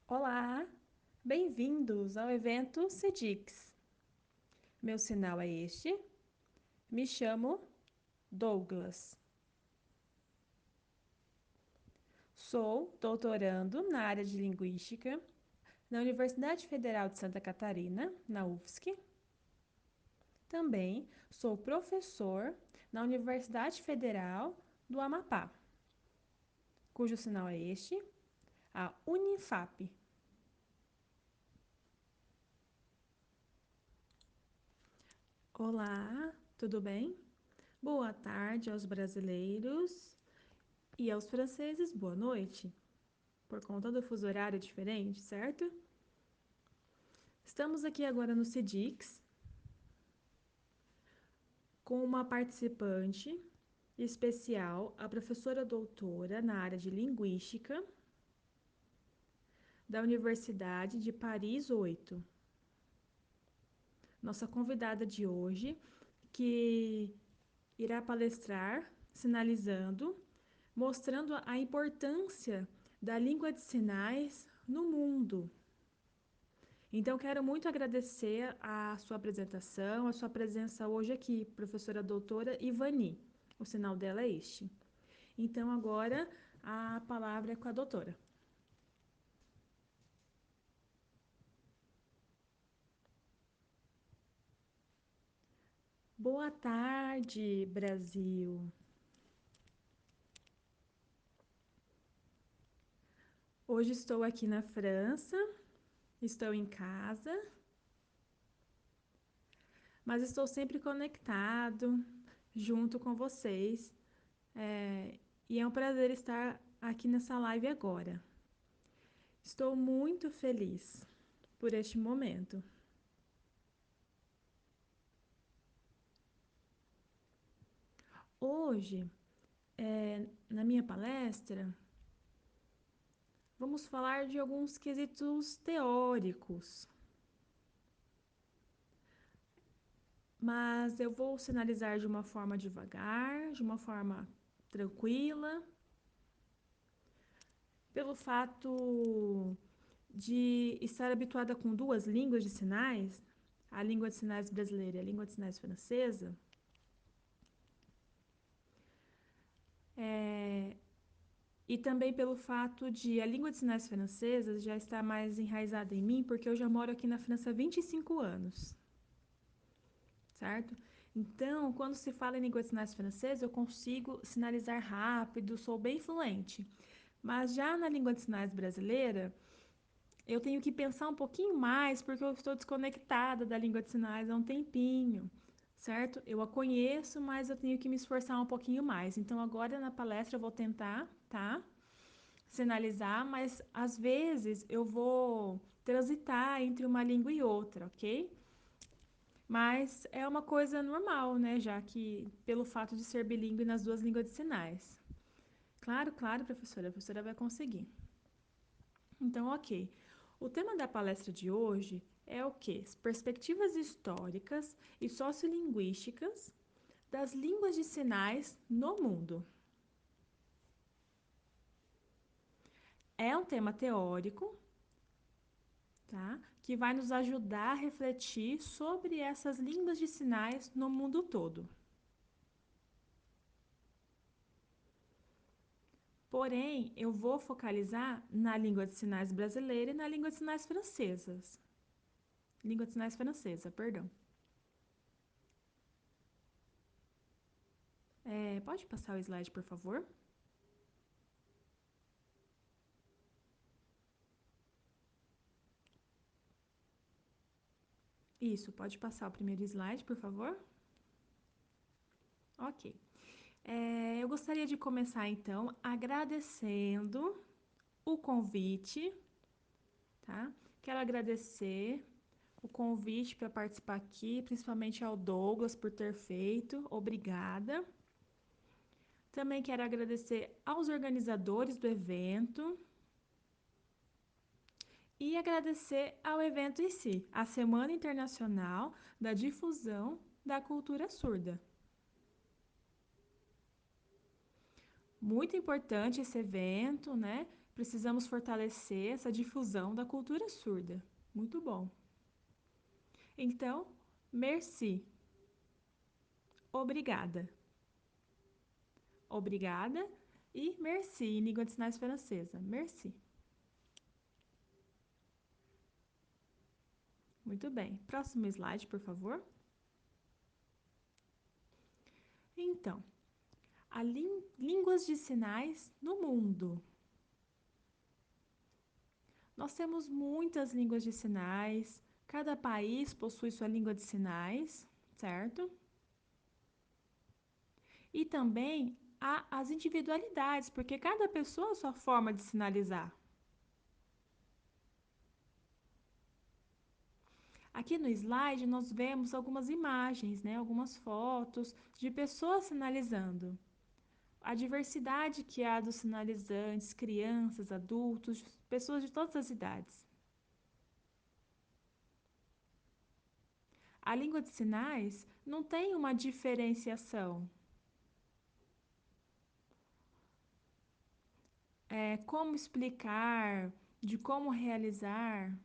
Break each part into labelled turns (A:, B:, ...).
A: Olá, bem-vindos ao evento CEDIX. Meu sinal é este. Me chamo Douglas. Sou doutorando na área de Linguística na Universidade Federal de Santa Catarina, na UFSC. Também sou professor na Universidade Federal do Amapá, cujo sinal é este, a Unifap. Olá, tudo bem? Boa tarde aos brasileiros e aos franceses, boa noite, por conta do fuso horário diferente, certo? Estamos aqui agora no CEDIX com uma participante especial, a professora doutora na área de Linguística da Universidade de Paris 8. Nossa convidada de hoje, que irá palestrar sinalizando, mostrando a importância da língua de sinais no mundo. Então, quero muito agradecer a sua apresentação, a sua presença hoje aqui, professora doutora Ivani. O sinal dela é este. Então, agora, a palavra é com a doutora. Boa tarde, Brasil. Hoje estou aqui na França, estou em casa, mas estou sempre conectado, junto com vocês. E é um prazer estar aqui nessa live agora. Estou muito feliz por este momento. Hoje, na minha palestra, vamos falar de alguns quesitos teóricos, mas eu vou sinalizar de uma forma devagar, de uma forma tranquila, pelo fato de estar habituada com duas línguas de sinais, a língua de sinais brasileira e a língua de sinais francesa. E também pelo fato de a língua de sinais francesa já estar mais enraizada em mim, porque eu já moro aqui na França há 25 anos, certo? Então, quando se fala em língua de sinais francesa, eu consigo sinalizar rápido, sou bem fluente. Mas já na língua de sinais brasileira, eu tenho que pensar um pouquinho mais, porque eu estou desconectada da língua de sinais há um tempinho, certo? Eu a conheço, mas eu tenho que me esforçar um pouquinho mais. Então, agora na palestra eu vou tentar, tá? Sinalizar, mas às vezes eu vou transitar entre uma língua e outra, ok? Mas é uma coisa normal, né? Já que pelo fato de ser bilíngue nas duas línguas de sinais. Claro, claro, professora, a professora vai conseguir. Então, ok. O tema da palestra de hoje é o quê? Perspectivas históricas e sociolinguísticas das línguas de sinais no mundo. É um tema teórico, tá? Que vai nos ajudar a refletir sobre essas línguas de sinais no mundo todo. Porém, eu vou focalizar na língua de sinais brasileira e na língua de sinais francesas. Língua de sinais francesa, perdão. Pode passar o slide, por favor? Isso, pode passar o primeiro slide, por favor? Ok. Eu gostaria de começar, então, agradecendo o convite, tá? Quero agradecer o convite para participar aqui, principalmente ao Douglas por ter feito. Obrigada. Também quero agradecer aos organizadores do evento e agradecer ao evento em si, a Semana Internacional da Difusão da cultura surda. Muito importante esse evento, né? Precisamos fortalecer essa difusão da cultura surda. Muito bom. Então, merci. Obrigada. Obrigada e merci em língua de sinais francesa. Merci. Muito bem. Próximo slide, por favor. Então, línguas de sinais no mundo. Nós temos muitas línguas de sinais. Cada país possui sua língua de sinais, certo? E também há as individualidades, porque cada pessoa a sua forma de sinalizar. Aqui no slide nós vemos algumas imagens, né, algumas fotos de pessoas sinalizando. A diversidade que há dos sinalizantes, crianças, adultos, pessoas de todas as idades. A língua de sinais não tem uma diferenciação. Como explicar, de como realizar,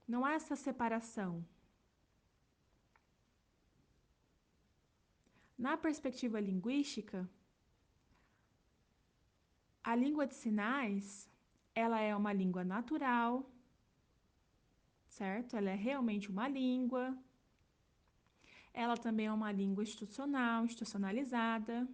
A: não há essa separação. Na perspectiva linguística, a língua de sinais, ela é uma língua natural, certo? Ela é realmente uma língua. Ela também é uma língua institucional, institucionalizada.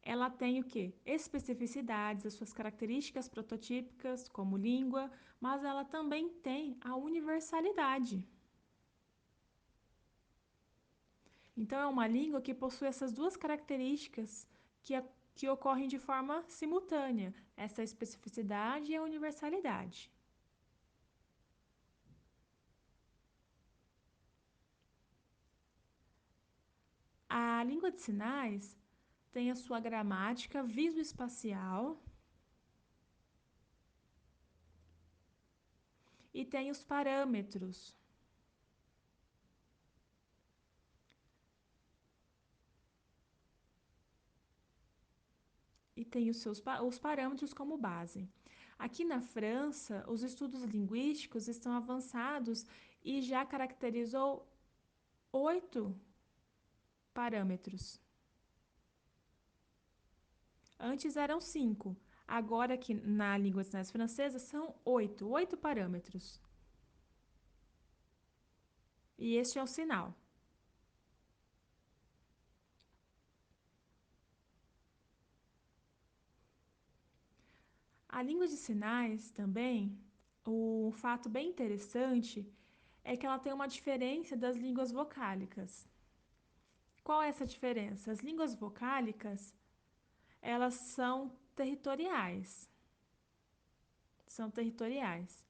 A: Ela tem o quê? Especificidades, as suas características prototípicas como língua, mas ela também tem a universalidade. Então, é uma língua que possui essas duas características que ocorrem de forma simultânea, essa especificidade e a universalidade. A língua de sinais tem a sua gramática visoespacial e tem os parâmetros. E tem os parâmetros como base. Aqui na França, os estudos linguísticos estão avançados e já caracterizou 8 parâmetros. Antes eram 5. Agora, aqui na língua de sinais francesa, são 8 parâmetros. E este é o sinal. A língua de sinais também, um fato bem interessante é que ela tem uma diferença das línguas vocálicas. Qual é essa diferença? As línguas vocálicas, elas são territoriais. São territoriais.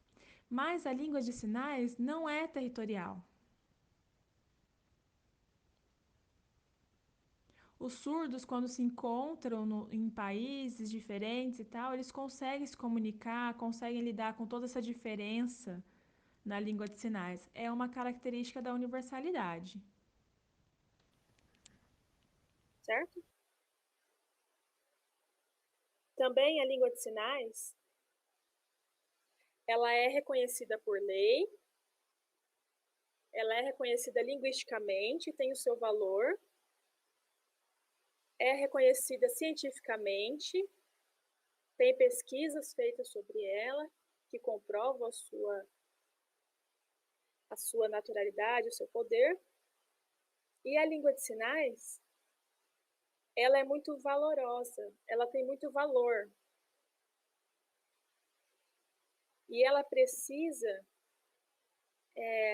A: Mas a língua de sinais não é territorial. Os surdos, quando se encontram em países diferentes e tal, eles conseguem se comunicar, conseguem lidar com toda essa diferença na língua de sinais. É uma característica da universalidade.
B: Certo? Também a língua de sinais, ela é reconhecida por lei, ela é reconhecida linguisticamente, tem o seu valor, é reconhecida cientificamente, tem pesquisas feitas sobre ela que comprovam a sua naturalidade, o seu poder. E a língua de sinais, ela é muito valorosa, ela tem muito valor. E ela precisa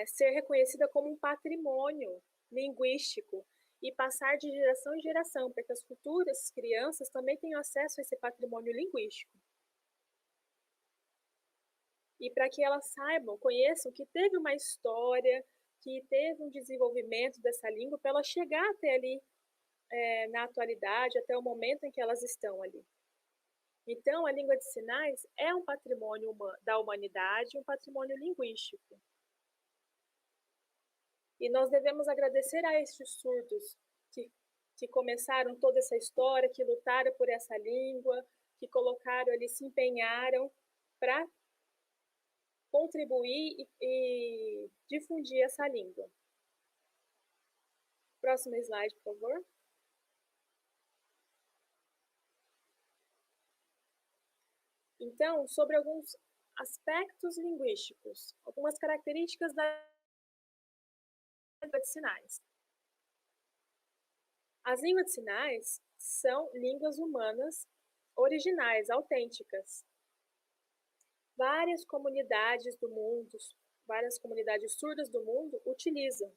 B: ser reconhecida como um patrimônio linguístico e passar de geração em geração, para que as futuras crianças também tenham acesso a esse patrimônio linguístico. E para que elas saibam, conheçam que teve uma história, que teve um desenvolvimento dessa língua para ela chegar até ali na atualidade, até o momento em que elas estão ali. Então, a língua de sinais é um patrimônio da humanidade, um patrimônio linguístico. E nós devemos agradecer a estes surdos que começaram toda essa história, que lutaram por essa língua, que colocaram ali, se empenharam para contribuir e difundir essa língua. Próximo slide, por favor. Então, sobre alguns aspectos linguísticos, algumas características da língua de sinais. As línguas de sinais são línguas humanas originais, autênticas. Várias comunidades do mundo, várias comunidades surdas do mundo utilizam.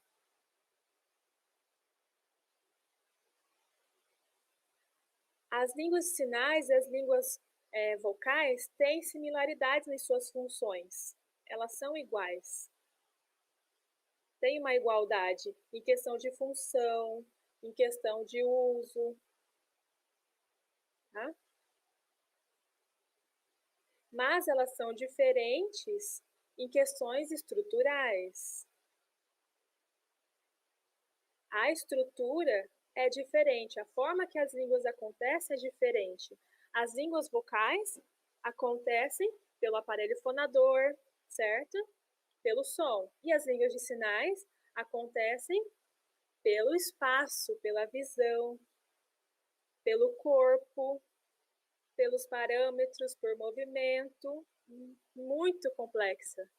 B: As línguas de sinais e as línguas vocais têm similaridades em suas funções. Elas são iguais. Tem uma igualdade em questão de função, em questão de uso. Tá? Mas elas são diferentes em questões estruturais. A estrutura é diferente, a forma que as línguas acontecem é diferente. As línguas vocais acontecem pelo aparelho fonador, certo? Pelo som. E as línguas de sinais acontecem pelo espaço, pela visão, pelo corpo, pelos parâmetros, por movimento, muito complexa.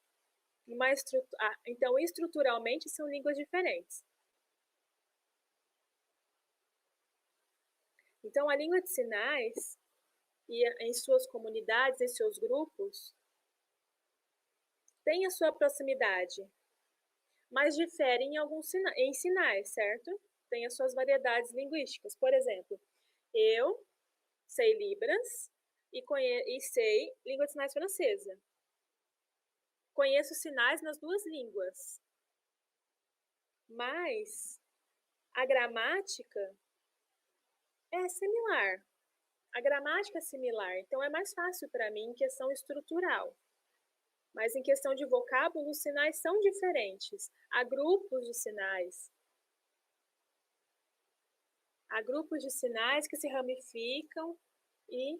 B: Então, estruturalmente, são línguas diferentes. Então, a língua de sinais, e em suas comunidades, em seus grupos, tem a sua proximidade, mas diferem em sinais, certo? Tem as suas variedades linguísticas. Por exemplo, eu sei Libras e sei língua de sinais francesa. Conheço sinais nas duas línguas, mas a gramática é similar. A gramática é similar, então é mais fácil para mim em questão estrutural. Mas em questão de vocábulo, os sinais são diferentes. Há grupos de sinais. Há grupos de sinais que se ramificam e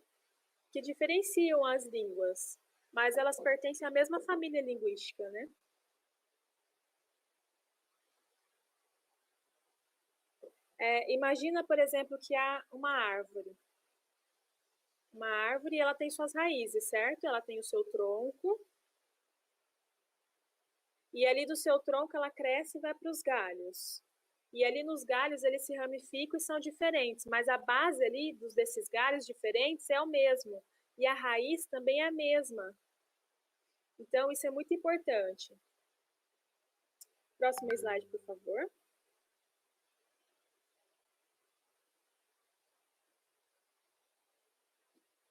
B: que diferenciam as línguas, mas elas pertencem à mesma família linguística, né? Imagina, por exemplo, que há uma árvore. Uma árvore, ela tem suas raízes, certo? Ela tem o seu tronco. E ali do seu tronco ela cresce e vai para os galhos. E ali nos galhos eles se ramificam e são diferentes, mas a base ali desses galhos diferentes é o mesmo. E a raiz também é a mesma. Então, isso é muito importante. Próximo slide, por favor.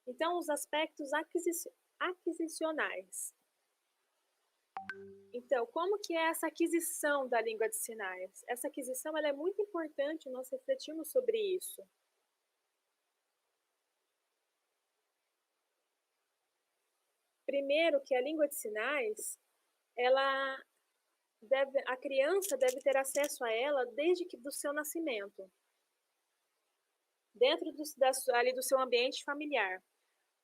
B: Então, os aspectos aquisicionais. Então, como que é essa aquisição da língua de sinais? Essa aquisição ela é muito importante, nós refletimos sobre isso. Primeiro, que a língua de sinais, a criança deve ter acesso a ela desde do seu nascimento, dentro ali do seu ambiente familiar.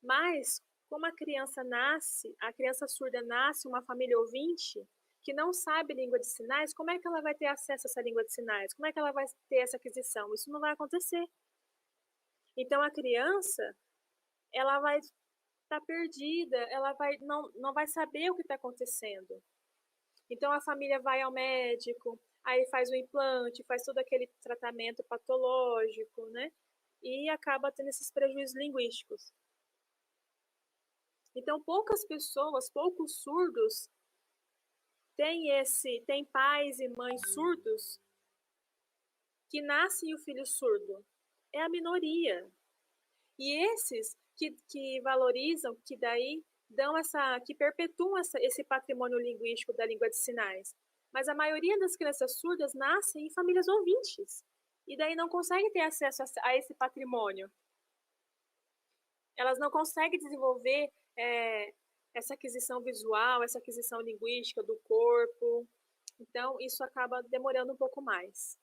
B: Mas, como a criança surda nasce uma família ouvinte, que não sabe língua de sinais, como é que ela vai ter acesso a essa língua de sinais? Como é que ela vai ter essa aquisição? Isso não vai acontecer. Então, a criança, ela vai estar perdida, ela não vai saber o que está acontecendo. Então, a família vai ao médico, aí faz o implante, faz todo aquele tratamento patológico, né? E acaba tendo esses prejuízos linguísticos. Então, poucas pessoas, poucos surdos têm pais e mães surdos que nascem o filho surdo. É a minoria. E esses que valorizam, que daí que perpetuam esse patrimônio linguístico da língua de sinais. Mas a maioria das crianças surdas nascem em famílias ouvintes. E daí não conseguem ter acesso a esse patrimônio. Elas não conseguem desenvolver essa aquisição visual, essa aquisição linguística do corpo. Então, isso acaba demorando um pouco mais.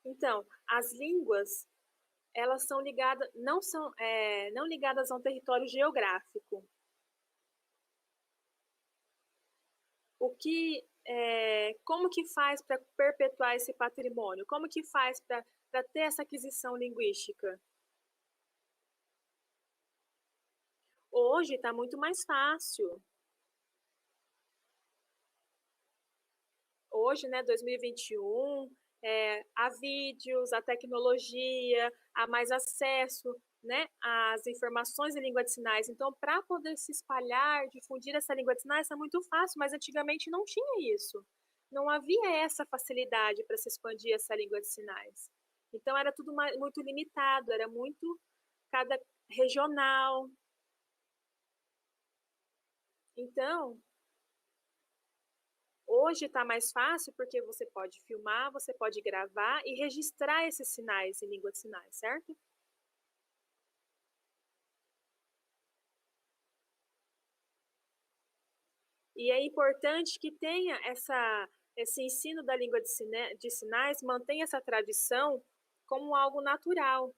B: Então, as línguas, elas são ligadas, não ligadas a um território geográfico. Como que faz para perpetuar esse patrimônio? Como que faz para ter essa aquisição linguística? Hoje está muito mais fácil. Hoje, né, 2021, há vídeos, há tecnologia, há mais acesso, né, às informações em língua de sinais. Então, para poder se espalhar, difundir essa língua de sinais é muito fácil, mas antigamente não tinha isso. Não havia essa facilidade para se expandir essa língua de sinais. Então, era tudo muito limitado, era muito cada regional. Então, hoje está mais fácil porque você pode filmar, você pode gravar e registrar esses sinais em língua de sinais, certo? E é importante que tenha esse ensino da língua de sinais, mantenha essa tradição como algo natural.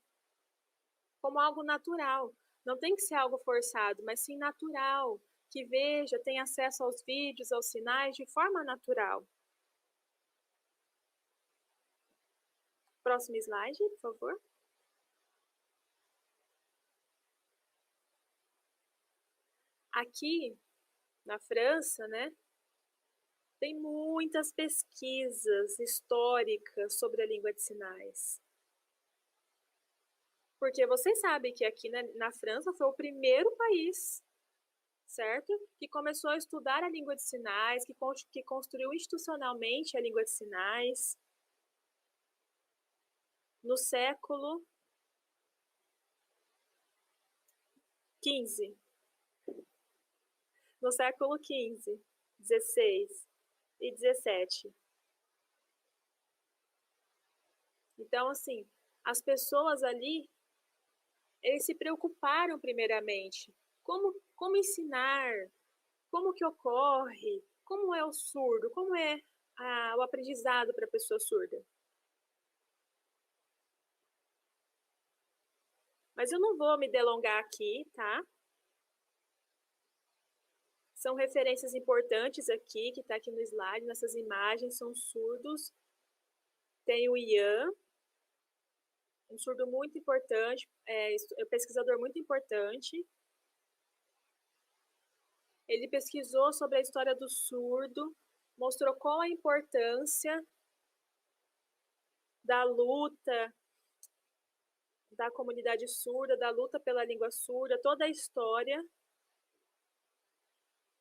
B: Como algo natural. Não tem que ser algo forçado, mas sim natural. Que veja, tenha acesso aos vídeos, aos sinais de forma natural. Próximo slide, por favor. Aqui, na França, né, tem muitas pesquisas históricas sobre a língua de sinais. Porque vocês sabem que aqui na França foi o primeiro país, certo? Que começou a estudar a língua de sinais, que construiu institucionalmente a língua de sinais. No século XV. No século XV, XVI e XVII. Então, assim, as pessoas ali, eles se preocuparam primeiramente. Como ensinar? Como que ocorre? Como é o surdo? Como é o aprendizado para a pessoa surda? Mas eu não vou me delongar aqui, tá? São referências importantes aqui, que está aqui no slide, nessas imagens, são surdos. Tem o Ian, um surdo muito importante, pesquisador muito importante. Ele pesquisou sobre a história do surdo, mostrou qual a importância da luta da comunidade surda, da luta pela língua surda, toda a história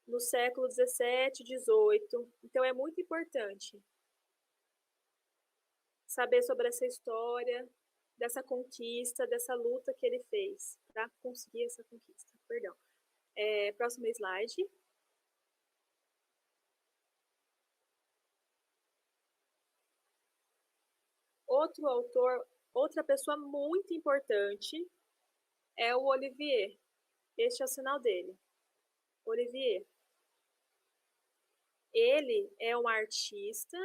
B: no século XVII, XVIII. Então, é muito importante saber sobre essa história, dessa conquista, dessa luta que ele fez para conseguir essa conquista. Perdão. Próximo slide. Outro autor, outra pessoa muito importante é o Olivier. Este é o sinal dele. Olivier. Ele é um artista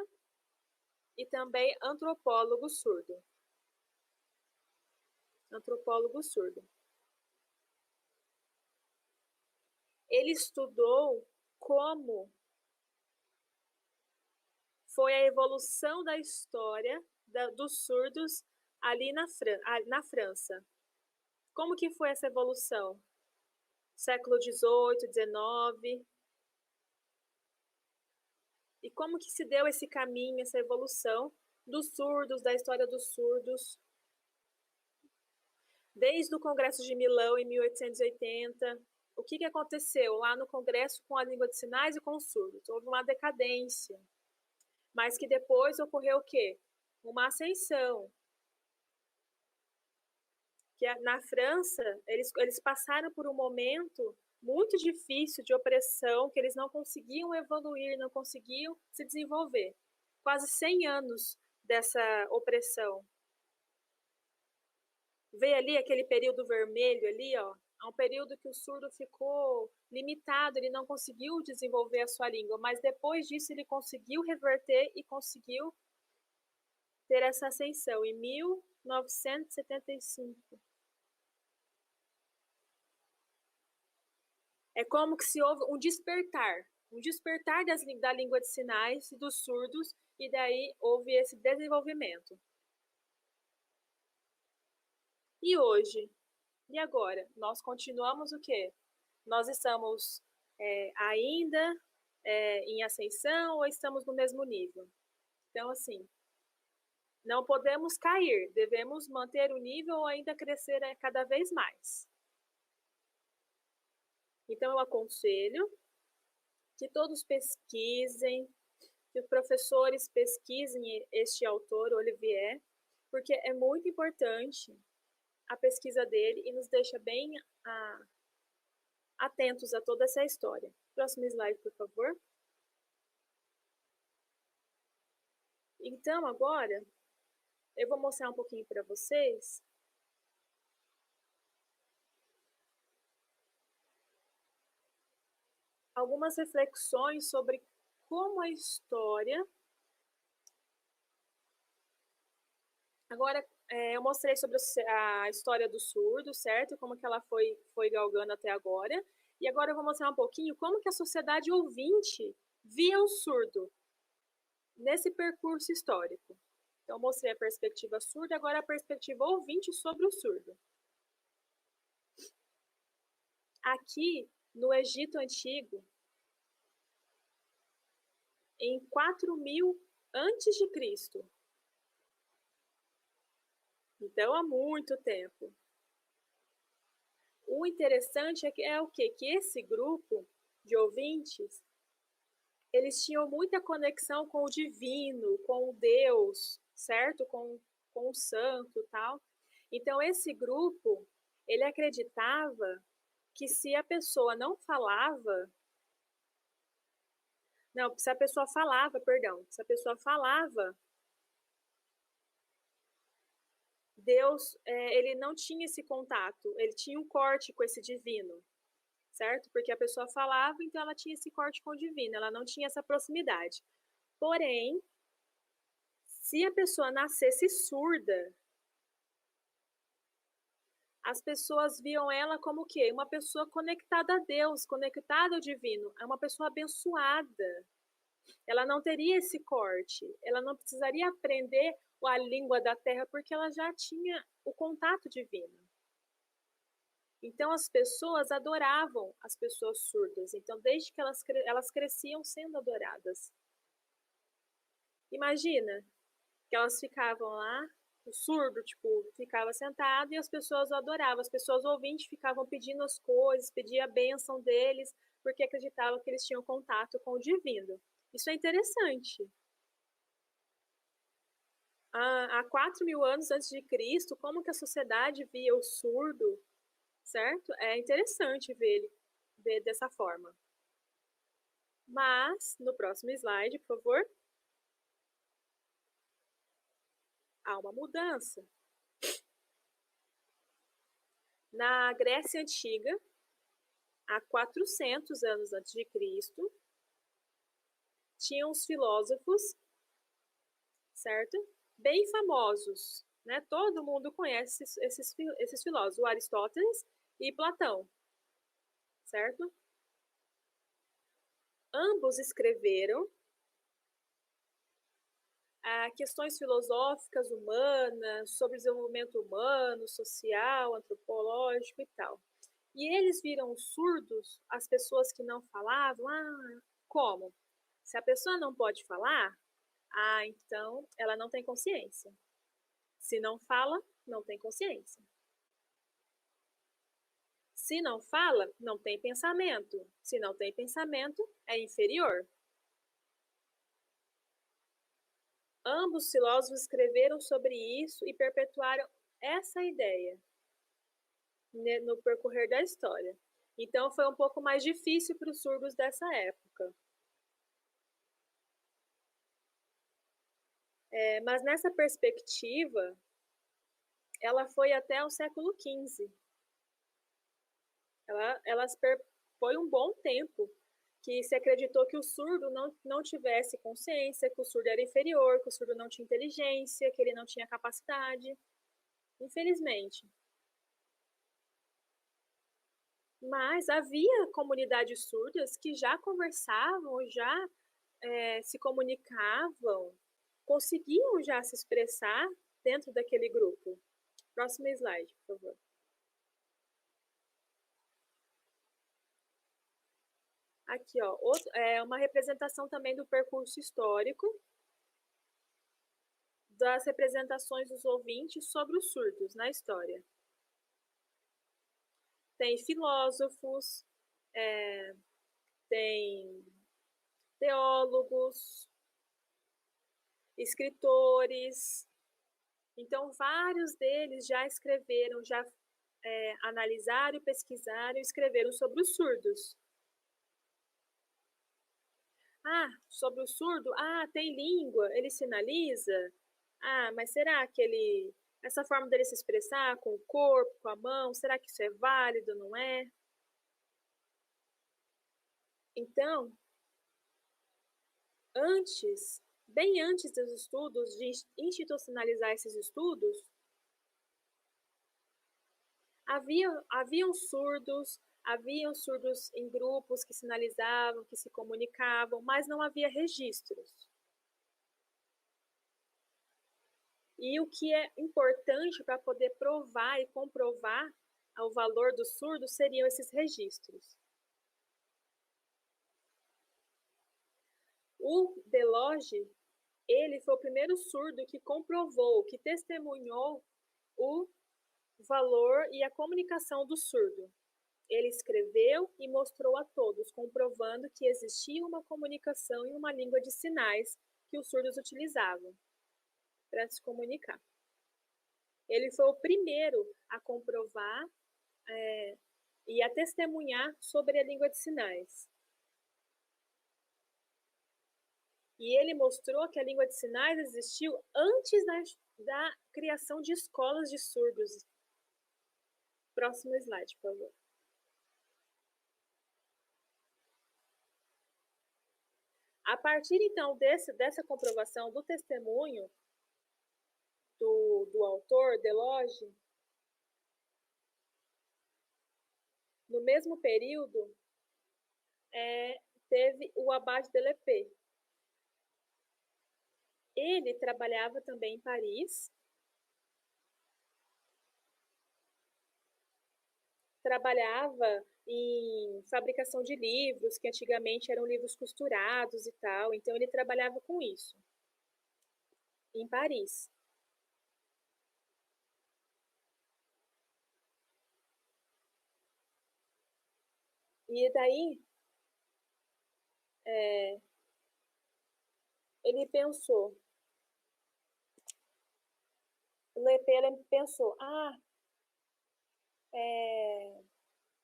B: e também antropólogo surdo. Antropólogo surdo. Ele estudou como foi a evolução da história dos surdos ali na França. Como que foi essa evolução? Século XVIII, XIX. E como que se deu esse caminho, essa evolução dos surdos, da história dos surdos? Desde o Congresso de Milão, em 1880, o que aconteceu lá no Congresso com a língua de sinais e com os surdos? Houve uma decadência, mas que depois ocorreu o quê? Uma ascensão. Que na França, eles passaram por um momento muito difícil de opressão, que eles não conseguiam evoluir, não conseguiam se desenvolver. Quase 100 anos dessa opressão. Vê ali aquele período vermelho ali, ó, Há um período que o surdo ficou limitado, ele não conseguiu desenvolver a sua língua, mas depois disso ele conseguiu reverter e conseguiu ter essa ascensão em 1975. É como que se houve um despertar da língua de sinais dos surdos, e daí houve esse desenvolvimento. E hoje? E agora? Nós continuamos o quê? Nós estamos ainda em ascensão ou estamos no mesmo nível? Então, assim, não podemos cair, devemos manter o nível ou ainda crescer cada vez mais. Então, eu aconselho que todos pesquisem, que os professores pesquisem este autor, Olivier, porque é muito importante a pesquisa dele e nos deixa bem atentos a toda essa história. Próximo slide, por favor. Então, agora, eu vou mostrar um pouquinho para vocês algumas reflexões sobre como a história... Agora, eu mostrei sobre a história do surdo, certo? Como que ela foi galgando até agora. E agora eu vou mostrar um pouquinho como que a sociedade ouvinte via o surdo nesse percurso histórico. Então, eu mostrei a perspectiva surda, agora a perspectiva ouvinte sobre o surdo. Aqui, no Egito Antigo, em 4000 antes de Cristo. Então, há muito tempo. O interessante é o quê? Que esse grupo de ouvintes, eles tinham muita conexão com o divino, com o Deus, certo? Com o santo e tal. Então, esse grupo, ele acreditava que se a pessoa não falava... Não, se a pessoa falava, perdão. Se a pessoa falava, Deus, ele não tinha esse contato, ele tinha um corte com esse divino, certo? Porque a pessoa falava, então ela tinha esse corte com o divino, ela não tinha essa proximidade. Porém, se a pessoa nascesse surda, as pessoas viam ela como o quê? Uma pessoa conectada a Deus, conectada ao divino, é uma pessoa abençoada. Ela não teria esse corte, ela não precisaria aprender a língua da terra, porque ela já tinha o contato divino. Então, as pessoas adoravam as pessoas surdas. Então, desde que elas cresciam sendo adoradas. Imagina que elas ficavam lá, o surdo, tipo, ficava sentado e as pessoas o adoravam. As pessoas ouvintes ficavam pedindo as coisas, pediam a bênção deles, porque acreditavam que eles tinham contato com o divino. Isso é interessante. Há 4000 anos antes de Cristo, como que a sociedade via o surdo, certo? É interessante ver dessa forma. Mas, no próximo slide, por favor, há uma mudança. Na Grécia Antiga, há 400 anos antes de Cristo, tinham os filósofos, certo? Bem famosos, né? Todo mundo conhece esses filósofos, o Aristóteles e Platão, certo? Ambos escreveram questões filosóficas humanas, sobre desenvolvimento humano, social, antropológico e tal. E eles viram surdos, as pessoas que não falavam, como? Se a pessoa não pode falar, então ela não tem consciência. Se não fala, não tem consciência. Se não fala, não tem pensamento. Se não tem pensamento, é inferior. Ambos filósofos escreveram sobre isso e perpetuaram essa ideia no percorrer da história. Então, foi um pouco mais difícil para os surdos dessa época. Mas nessa perspectiva, ela foi até o século XV. Foi um bom tempo que se acreditou que o surdo não tivesse consciência, que o surdo era inferior, que o surdo não tinha inteligência, que ele não tinha capacidade. Infelizmente. Mas havia comunidades surdas que já conversavam, já se comunicavam, conseguiam já se expressar dentro daquele grupo. Próximo slide, por favor. Aqui, ó, uma representação também do percurso histórico das representações dos ouvintes sobre os surdos na história. Tem filósofos, tem teólogos, escritores. Então, vários deles já escreveram, já analisaram, pesquisaram e escreveram sobre os surdos. Sobre o surdo, tem língua, ele sinaliza? Mas será que essa forma dele se expressar com o corpo, com a mão, será que isso é válido, não é? Então, bem antes dos estudos, de institucionalizar esses estudos, haviam surdos em grupos que sinalizavam, que se comunicavam, mas não havia registros. E o que é importante para poder provar e comprovar o valor do surdo seriam esses registros. O Delage, ele foi o primeiro surdo que comprovou, que testemunhou o valor e a comunicação do surdo. Ele escreveu e mostrou a todos, comprovando que existia uma comunicação em uma língua de sinais que os surdos utilizavam para se comunicar. Ele foi o primeiro a comprovar e a testemunhar sobre a língua de sinais. E ele mostrou que a língua de sinais existiu antes da criação de escolas de surdos. Próximo slide, por favor. A partir, então, dessa comprovação do testemunho do autor, Delage, no mesmo período, teve o Abade de Lepé. Ele trabalhava também em Paris, trabalhava em fabricação de livros, que antigamente eram livros costurados e tal, então ele trabalhava com isso, em Paris. E daí, ele pensou, Lepé pensou,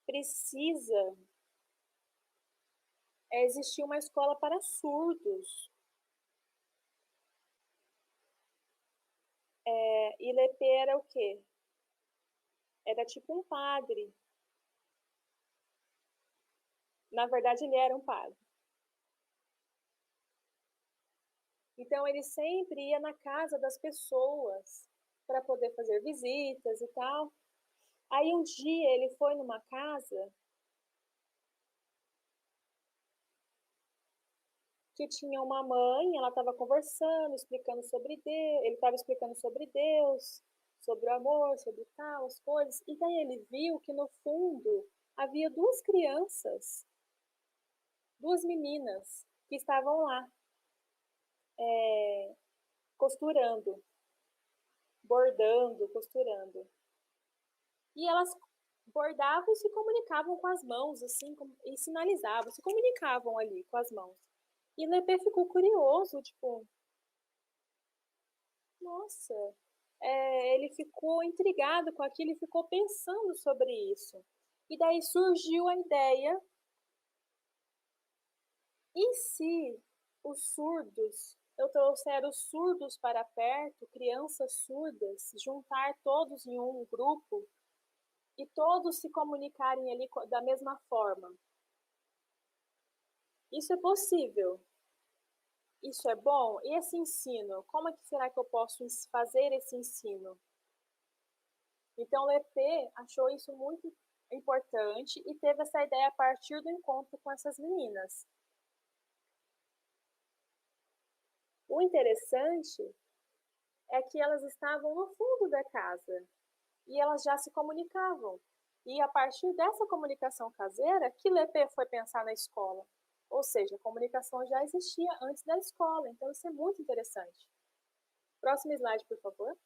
B: precisa existir uma escola para surdos. E Lepé era o quê? Era tipo um padre. Na verdade, ele era um padre. Então, ele sempre ia na casa das pessoas para poder fazer visitas e tal. Aí, um dia, ele foi numa casa que tinha uma mãe, ela estava conversando, explicando sobre Deus, ele estava explicando sobre Deus, sobre o amor, sobre tal, as coisas. E daí ele viu que, no fundo, havia duas crianças, duas meninas, que estavam lá, costurando, bordando, costurando. E elas bordavam e se comunicavam com as mãos, assim, e sinalizavam, se comunicavam ali com as mãos. E Lepé ficou curioso, tipo, nossa, ele ficou intrigado com aquilo e ficou pensando sobre isso. E daí surgiu a ideia, e se os surdos, eu trouxer os surdos para perto, crianças surdas, juntar todos em um grupo e todos se comunicarem ali da mesma forma. Isso é possível. Isso é bom? E esse ensino? Como é que será que eu posso fazer esse ensino? Então, o EP achou isso muito importante e teve essa ideia a partir do encontro com essas meninas. O interessante é que elas estavam no fundo da casa e elas já se comunicavam. E a partir dessa comunicação caseira, que Lepê foi pensar na escola. Ou seja, a comunicação já existia antes da escola. Então, isso é muito interessante. Próximo slide, por favor.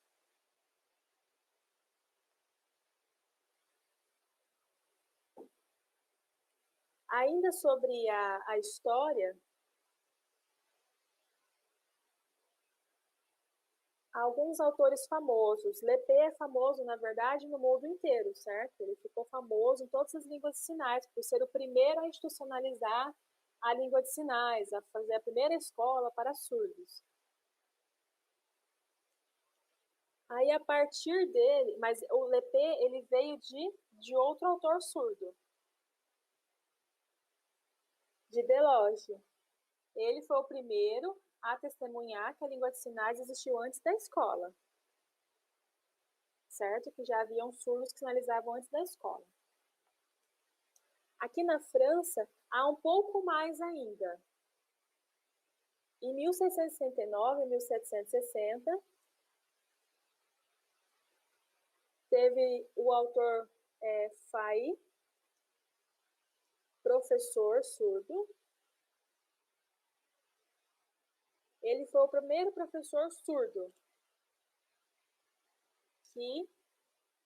B: Ainda sobre a história, alguns autores famosos. Lepê é famoso, na verdade, no mundo inteiro, certo? Ele ficou famoso em todas as línguas de sinais, por ser o primeiro a institucionalizar a língua de sinais, a fazer a primeira escola para surdos. Aí, a partir dele, mas o Lepê, ele veio de outro autor surdo, de Deloge. Ele foi o primeiro a testemunhar que a língua de sinais existiu antes da escola, certo? Que já haviam surdos que sinalizavam antes da escola. Aqui na França, há um pouco mais ainda. Em 1669 e 1760, teve o autor Faye, professor surdo. Ele foi o primeiro professor surdo que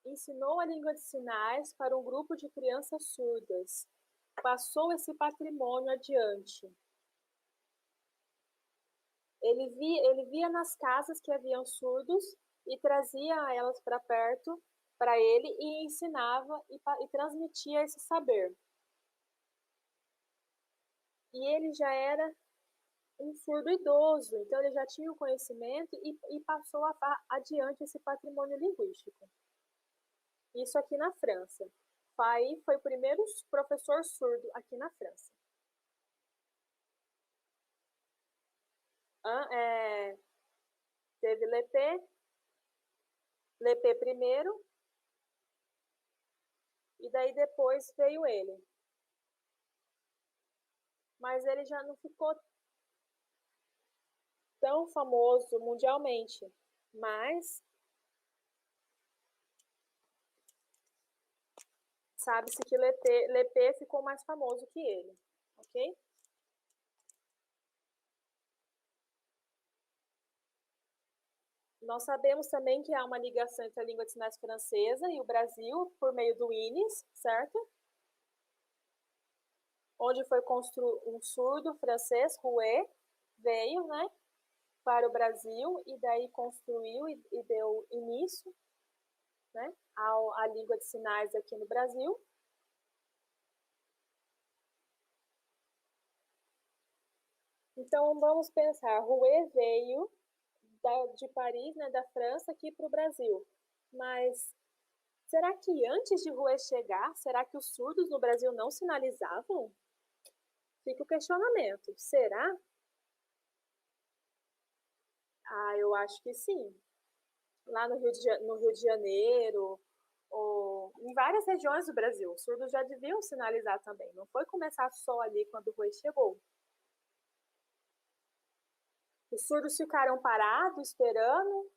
B: ensinou a língua de sinais para um grupo de crianças surdas. Passou esse patrimônio adiante. Ele via nas casas que haviam surdos e trazia elas para perto para ele e ensinava e transmitia esse saber. E ele já era um surdo idoso, então ele já tinha o conhecimento e passou adiante esse patrimônio linguístico. Isso aqui na França. Faye foi o primeiro professor surdo aqui na França. Teve Lepê primeiro, e daí depois veio ele. Mas ele já não ficou tão famoso mundialmente, mas sabe-se que Lepê ficou mais famoso que ele, ok? Nós sabemos também que há uma ligação entre a língua de sinais francesa e o Brasil por meio do INES, certo? Onde foi construído um surdo francês, Rouet, veio, né, para o Brasil e daí construiu e deu início, né, à língua de sinais aqui no Brasil. Então, vamos pensar, Rouet veio de Paris, né, da França, aqui para o Brasil. Mas será que antes de Rouet chegar, será que os surdos no Brasil não sinalizavam? Fica o questionamento. Será? Eu acho que sim. Lá no Rio de Janeiro, ou em várias regiões do Brasil, os surdos já deviam sinalizar também. Não foi começar só ali quando o Rouet chegou. Os surdos ficaram parados, esperando.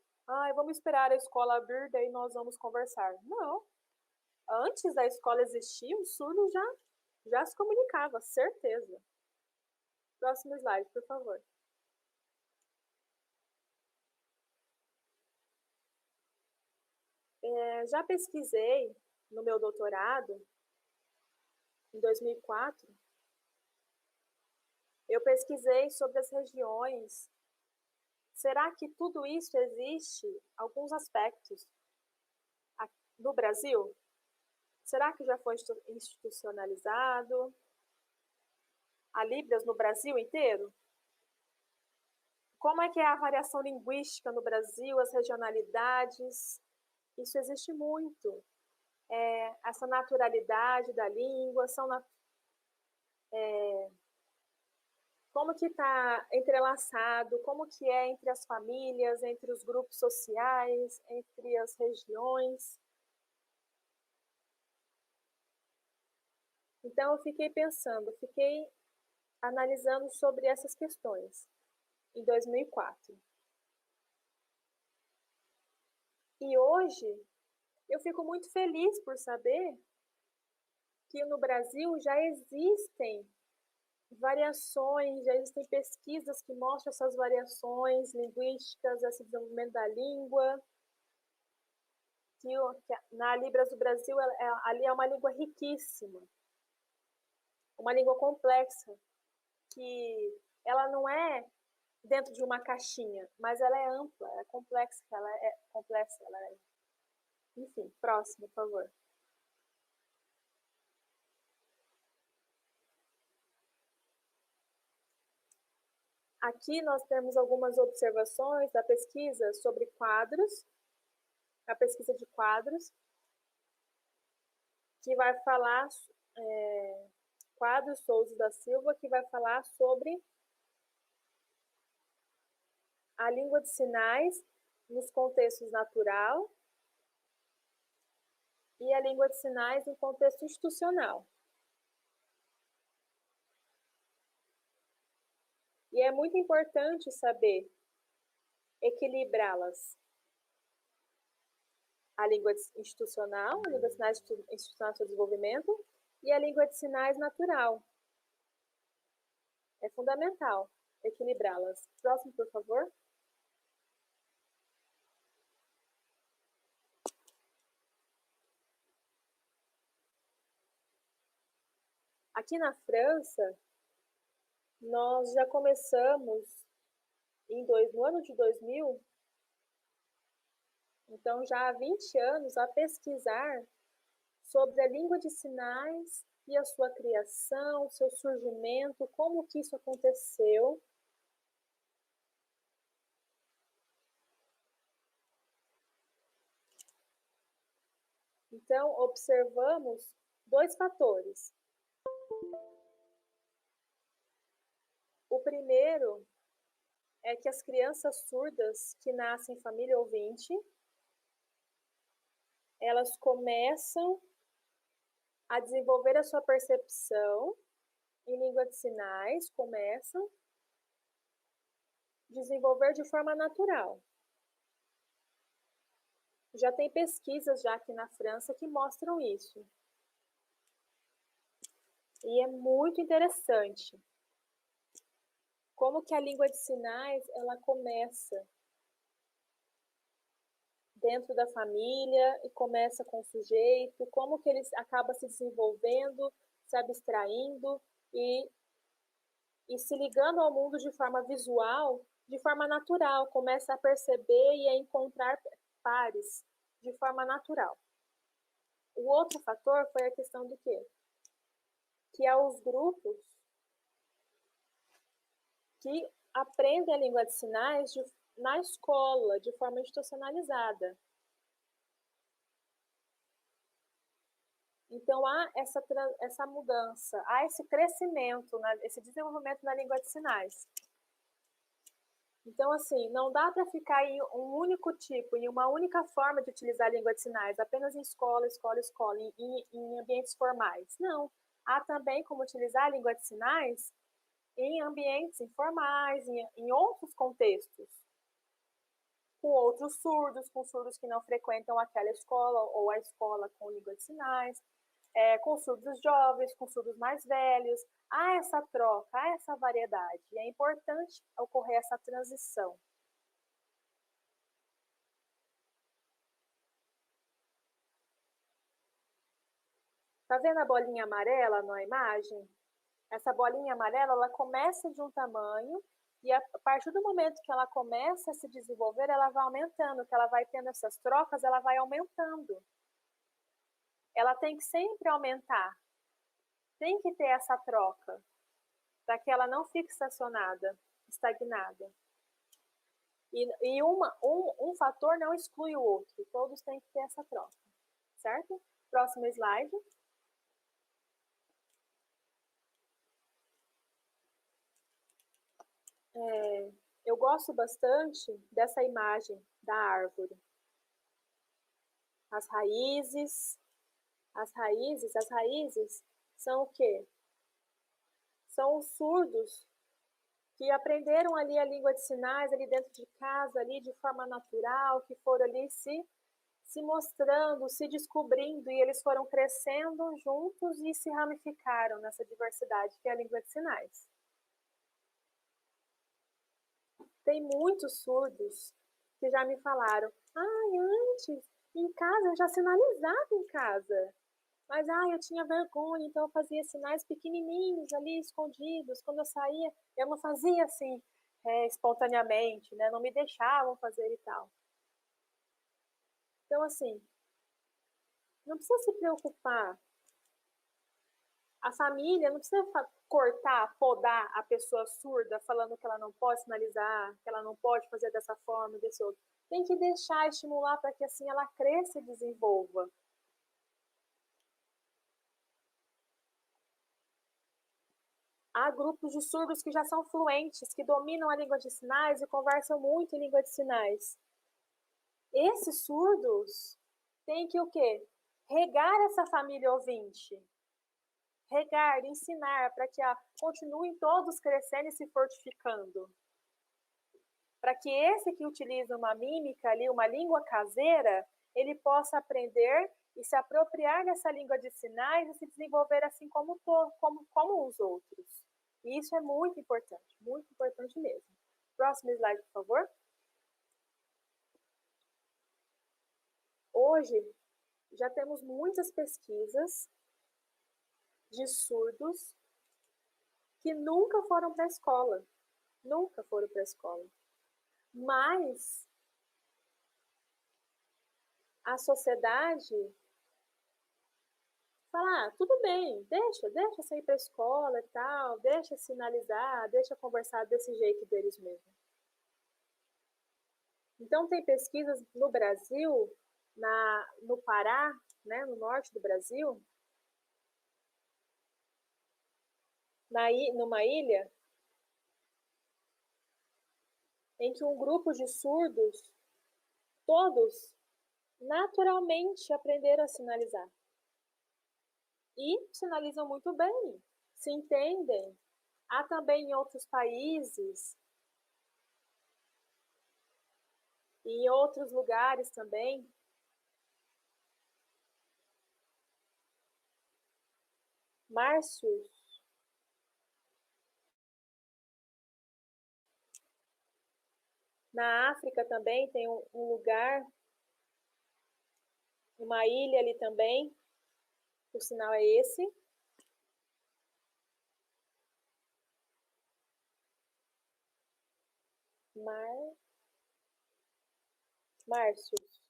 B: Vamos esperar a escola abrir, daí nós vamos conversar. Não. Antes da escola existir, o surdo já se comunicava, certeza. Próximo slide, por favor. Já pesquisei no meu doutorado, em 2004, eu pesquisei sobre as regiões. Será que tudo isso existe? Alguns aspectos no Brasil? Será que já foi institucionalizado? A Libras no Brasil inteiro? Como é que é a variação linguística no Brasil, as regionalidades? Isso existe muito. essa naturalidade da língua, como que está entrelaçado, como que é entre as famílias, entre os grupos sociais, entre as regiões. Então, eu fiquei pensando, fiquei analisando sobre essas questões em 2004. E hoje, eu fico muito feliz por saber que no Brasil já existem variações, já existem pesquisas que mostram essas variações linguísticas, esse desenvolvimento da língua, que na Libras do Brasil, ali é uma língua riquíssima, uma língua complexa, que ela não é dentro de uma caixinha, mas ela é ampla, é complexa, Enfim, próximo, por favor. Aqui nós temos algumas observações da pesquisa sobre quadros, a pesquisa de quadros, que vai falar, Quadros Souza da Silva, que vai falar sobre a língua de sinais nos contextos natural e a língua de sinais em contexto institucional. E é muito importante saber equilibrá-las. A língua institucional, a língua de sinais institucional de desenvolvimento e a língua de sinais natural. É fundamental equilibrá-las. Próximo, por favor. Aqui na França, nós já começamos no ano de 2000, então já há 20 anos, a pesquisar sobre a língua de sinais e a sua criação, seu surgimento, como que isso aconteceu. Então, observamos dois fatores. O primeiro é que as crianças surdas que nascem em família ouvinte, elas começam a desenvolver a sua percepção em língua de sinais, começam a desenvolver de forma natural. Já tem pesquisas já aqui na França que mostram isso. E é muito interessante como que a língua de sinais ela começa dentro da família e começa com o sujeito, como que ele acaba se desenvolvendo, se abstraindo e se ligando ao mundo de forma visual, de forma natural, começa a perceber e a encontrar pares de forma natural. O outro fator foi a questão do quê? Que há os grupos que aprendem a língua de sinais na escola, de forma institucionalizada. Então, há essa mudança, há esse crescimento, esse desenvolvimento na língua de sinais. Então, assim, não dá para ficar em um único tipo, em uma única forma de utilizar a língua de sinais, apenas em escola, em ambientes formais. Não. Há também como utilizar a língua de sinais em ambientes informais, em outros contextos, com outros surdos, com surdos que não frequentam aquela escola ou a escola com língua de sinais, com surdos jovens, com surdos mais velhos. Há essa troca, há essa variedade. E é importante ocorrer essa transição. Tá vendo a bolinha amarela na imagem? Essa bolinha amarela, ela começa de um tamanho e a partir do momento que ela começa a se desenvolver, ela vai aumentando, que ela vai tendo essas trocas, ela vai aumentando. Ela tem que sempre aumentar. Tem que ter essa troca, para que ela não fique estacionada, estagnada. E um fator não exclui o outro, todos têm que ter essa troca, certo? Próximo slide. Eu gosto bastante dessa imagem da árvore. As raízes são o quê? São os surdos que aprenderam ali a língua de sinais, ali dentro de casa, ali de forma natural, que foram ali se mostrando, se descobrindo, e eles foram crescendo juntos e se ramificaram nessa diversidade que é a língua de sinais. Tem muitos surdos que já me falaram, antes, em casa, eu já sinalizava em casa, mas eu tinha vergonha, então eu fazia sinais pequenininhos ali, escondidos, quando eu saía, eu não fazia assim, espontaneamente, né? Não me deixavam fazer e tal. Então, assim, não precisa se preocupar. A família não precisa cortar, podar a pessoa surda, falando que ela não pode sinalizar, que ela não pode fazer dessa forma, desse outro. Tem que deixar, estimular para que assim ela cresça e desenvolva. Há grupos de surdos que já são fluentes, que dominam a língua de sinais e conversam muito em língua de sinais. Esses surdos têm que o quê? Regar essa família ouvinte. Regar, ensinar, para que continuem todos crescendo e se fortificando. Para que esse que utiliza uma mímica ali, uma língua caseira, ele possa aprender e se apropriar dessa língua de sinais e se desenvolver assim como os outros. E isso é muito importante mesmo. Próximo slide, por favor. Hoje, já temos muitas pesquisas de surdos que nunca foram para a escola. Nunca foram para a escola. Mas a sociedade fala, tudo bem, deixa sair para a escola e tal, deixa sinalizar, deixa conversar desse jeito deles mesmo. Então, tem pesquisas no Brasil, no Pará, né, no norte do Brasil, numa ilha, em que um grupo de surdos, todos naturalmente aprenderam a sinalizar. E sinalizam muito bem, se entendem. Há também em outros países, e em outros lugares também. Márcios. Na África também tem um lugar, uma ilha ali também, o sinal é esse. Márcios.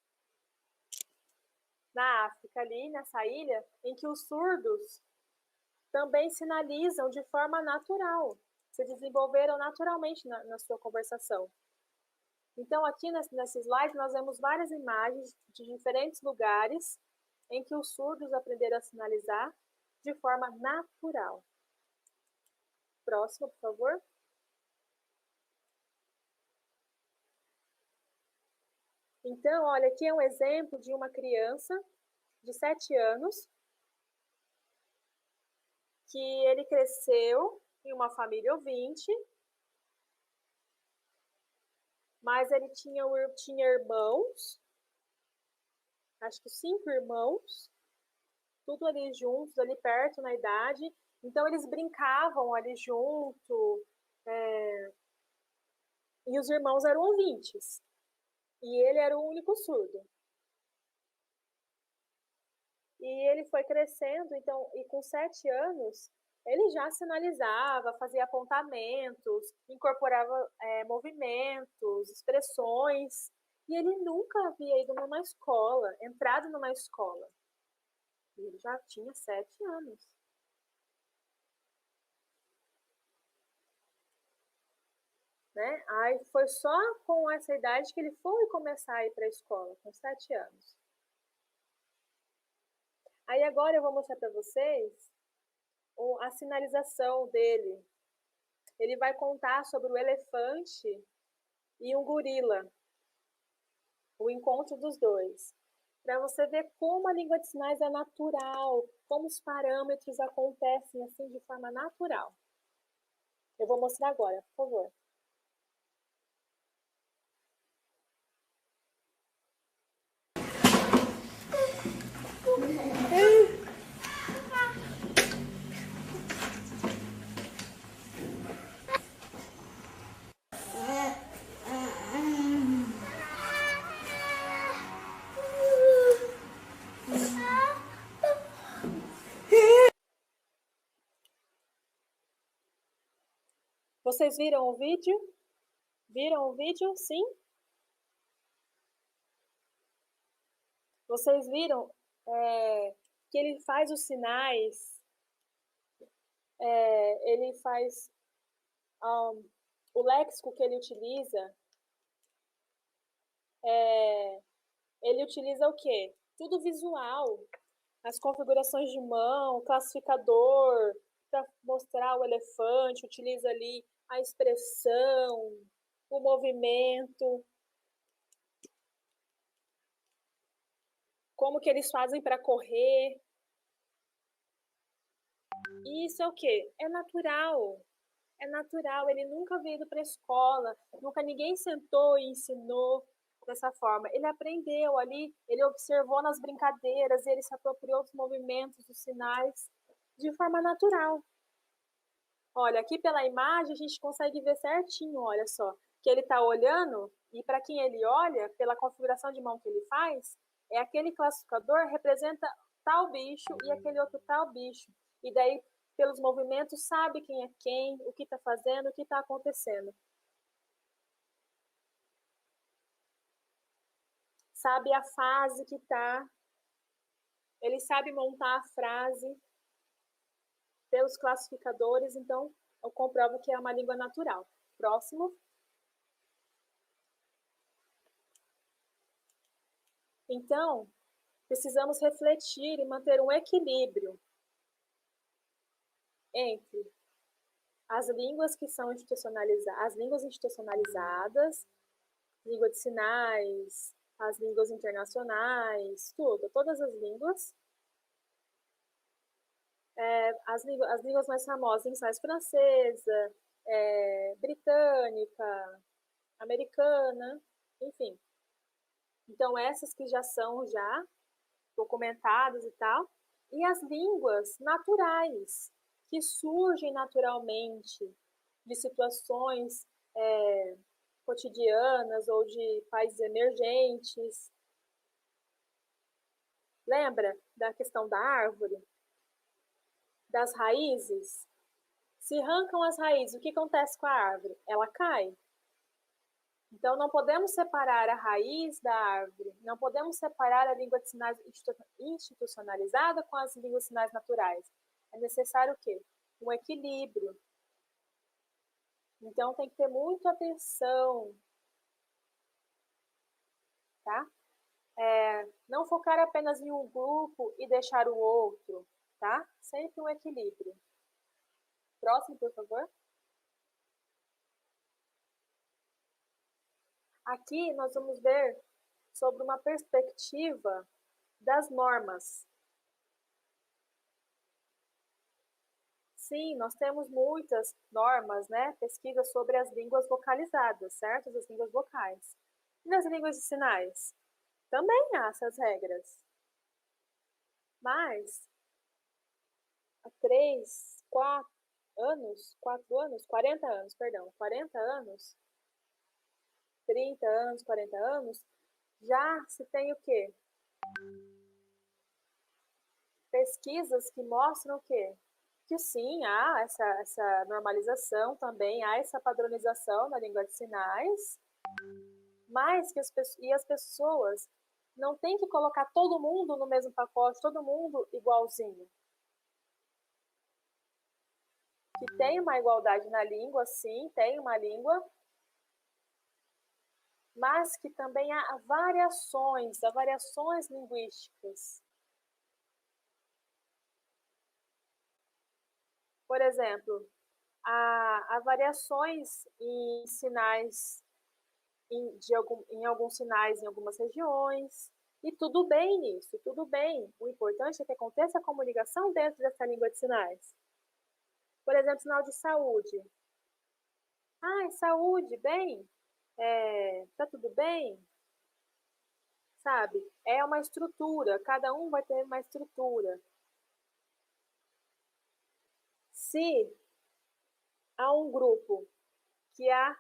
B: Na África ali, nessa ilha, em que os surdos também sinalizam de forma natural, se desenvolveram naturalmente na sua conversação. Então, aqui nesse slide, nós vemos várias imagens de diferentes lugares em que os surdos aprenderam a sinalizar de forma natural. Próximo, por favor. Então, olha, aqui é um exemplo de uma criança de 7 anos que ele cresceu em uma família ouvinte, mas ele tinha irmãos, acho que 5 irmãos, tudo ali juntos, ali perto na idade. Então, eles brincavam ali junto, e os irmãos eram ouvintes. E ele era o único surdo. E ele foi crescendo, então, e com 7 anos, ele já sinalizava, fazia apontamentos, incorporava movimentos, expressões, e ele nunca havia ido numa escola, entrado numa escola. E ele já tinha 7 anos. Né? Aí foi só com essa idade que ele foi começar a ir para a escola, com 7 anos. Aí agora eu vou mostrar para vocês a sinalização dele. Ele vai contar sobre o elefante e um gorila, o encontro dos dois. Para você ver como a língua de sinais é natural, como os parâmetros acontecem assim de forma natural. Eu vou mostrar agora, por favor. Vocês viram o vídeo? Viram o vídeo? Sim? Vocês viram que ele faz os sinais, ele faz o léxico que ele utiliza, ele utiliza o quê? Tudo visual. As configurações de mão, o classificador, para mostrar o elefante, utiliza ali a expressão, o movimento, como que eles fazem para correr. E isso é o quê? É natural. É natural, ele nunca veio para a escola, nunca ninguém sentou e ensinou dessa forma. Ele aprendeu ali, ele observou nas brincadeiras, ele se apropriou dos movimentos, dos sinais, de forma natural. Olha, aqui pela imagem a gente consegue ver certinho, olha só, que ele está olhando e para quem ele olha, pela configuração de mão que ele faz, é aquele classificador representa tal bicho e aquele outro tal bicho. E daí, pelos movimentos, sabe quem é quem, o que está fazendo, o que está acontecendo. Sabe a fase que está. Ele sabe montar a frase pelos classificadores, então eu comprovo que é uma língua natural. Próximo. Então, precisamos refletir e manter um equilíbrio entre as línguas que são institucionalizadas, as línguas institucionalizadas, língua de sinais, as línguas internacionais, todas as línguas. As línguas mais famosas, em sinais francesa, britânica, americana, enfim. Então, essas que já são já documentadas e tal, e as línguas naturais, que surgem naturalmente de situações cotidianas ou de países emergentes. Lembra da questão da árvore? Das raízes? Se arrancam as raízes, o que acontece com a árvore? Ela cai. Então, não podemos separar a raiz da árvore, não podemos separar a língua de sinais institucionalizada com as línguas de sinais naturais. É necessário o quê? Um equilíbrio. Então, tem que ter muita atenção, tá? Não focar apenas em um grupo e deixar o outro, tá? Sempre um equilíbrio. Próximo, por favor. Aqui nós vamos ver sobre uma perspectiva das normas. Sim, nós temos muitas normas, né? Pesquisas sobre as línguas vocalizadas, certo? As línguas vocais. E nas línguas de sinais? Também há essas regras. Mas, há 3, 4 anos, 40 anos, perdão, 40 anos, 30 anos, 40 anos, já se tem o quê? Pesquisas que mostram o quê? Que sim, há essa normalização também, há essa padronização na língua de sinais, mas que as pessoas não têm que colocar todo mundo no mesmo pacote, todo mundo igualzinho. Que tem uma igualdade na língua, sim, tem uma língua, mas que também há variações linguísticas. Por exemplo, há variações em sinais, em alguns sinais em algumas regiões, e tudo bem nisso, tudo bem. O importante é que aconteça a comunicação dentro dessa língua de sinais. Por exemplo, sinal de saúde. Ai, saúde, bem? Tá tudo bem? Sabe? É uma estrutura, cada um vai ter uma estrutura. Se há um grupo que há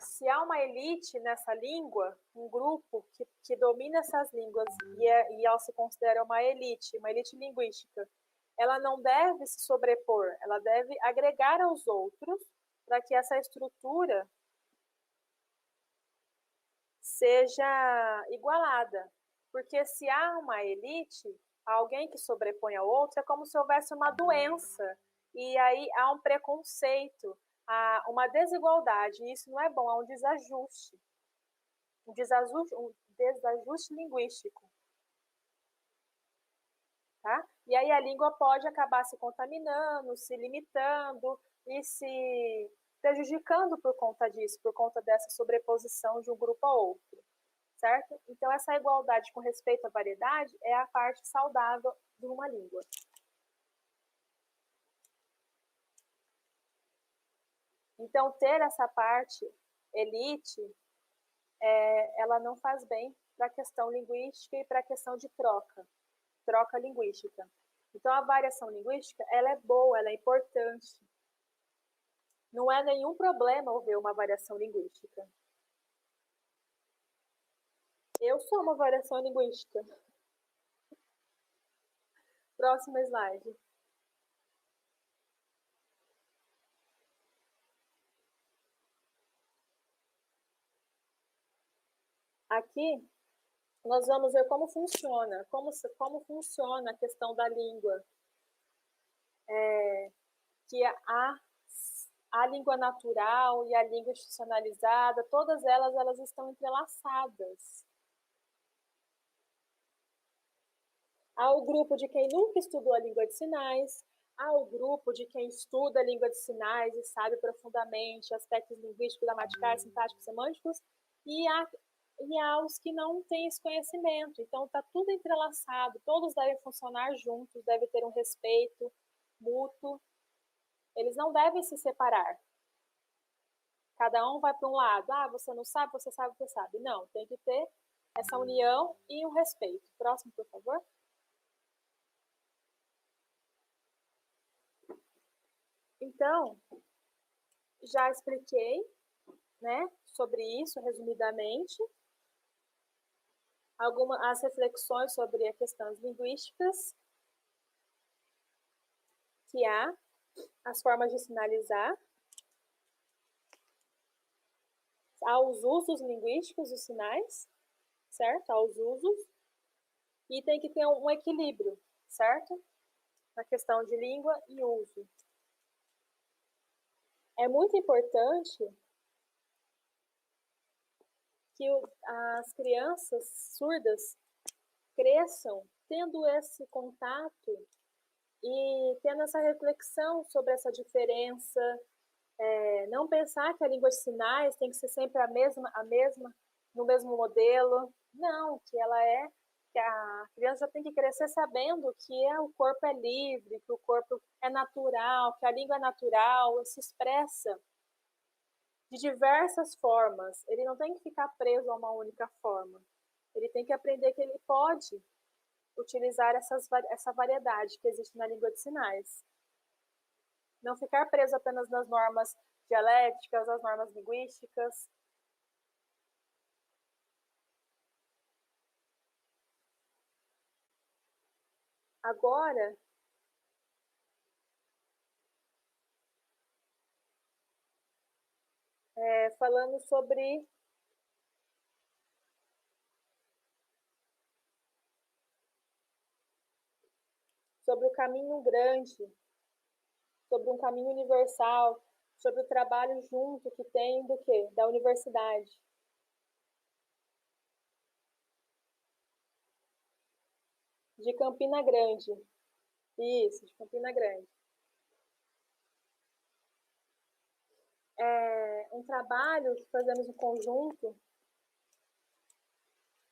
B: se há uma elite nessa língua, um grupo que domina essas línguas e ela se considera uma elite linguística, ela não deve se sobrepor, ela deve agregar aos outros para que essa estrutura seja igualada. Porque se há uma elite, alguém que sobrepõe ao outro, é como se houvesse uma doença. E aí há um preconceito, há uma desigualdade. E isso não é bom, há um desajuste. Um desajuste linguístico. Tá? E aí a língua pode acabar se contaminando, se limitando e se prejudicando por conta disso, por conta dessa sobreposição de um grupo a outro. Certo? Então, essa igualdade com respeito à variedade é a parte saudável de uma língua. Então, ter essa parte elite, ela não faz bem para a questão linguística e para a questão de troca linguística. Então, a variação linguística, ela é boa, ela é importante. Não é nenhum problema haver uma variação linguística. Eu sou uma variação linguística. Próximo slide. Aqui, nós vamos ver como funciona, como funciona a questão da língua. Que a língua natural e a língua institucionalizada, todas elas estão entrelaçadas. Há o grupo de quem nunca estudou a língua de sinais, há o grupo de quem estuda a língua de sinais e sabe profundamente aspectos linguísticos, gramaticais, sintáticos, semânticos, e há os que não têm esse conhecimento. Então, está tudo entrelaçado, todos devem funcionar juntos, devem ter um respeito mútuo. Eles não devem se separar. Cada um vai para um lado. Ah, você não sabe, você sabe, você sabe. Não, tem que ter essa união e o respeito. Próximo, por favor. Então, já expliquei, né, sobre isso, resumidamente. As reflexões sobre as questões linguísticas que há, as formas de sinalizar, há os usos linguísticos dos sinais, certo? Há os usos, e tem que ter um equilíbrio, certo? Na questão de língua e uso. É muito importante que as crianças surdas cresçam tendo esse contato e tendo essa reflexão sobre essa diferença, não pensar que a língua de sinais tem que ser sempre a mesma, no mesmo modelo. Não, que a criança tem que crescer sabendo que o corpo é livre, que o corpo é natural, que a língua é natural, se expressa de diversas formas. Ele não tem que ficar preso a uma única forma. Ele tem que aprender que ele pode utilizar essa variedade que existe na língua de sinais. Não ficar preso apenas nas normas dialéticas, as normas linguísticas. Agora, falando sobre o caminho grande, sobre um caminho universal, sobre o trabalho junto que tem do quê? Da universidade. De Campina Grande. Isso, de Campina Grande. É um trabalho que fazemos em conjunto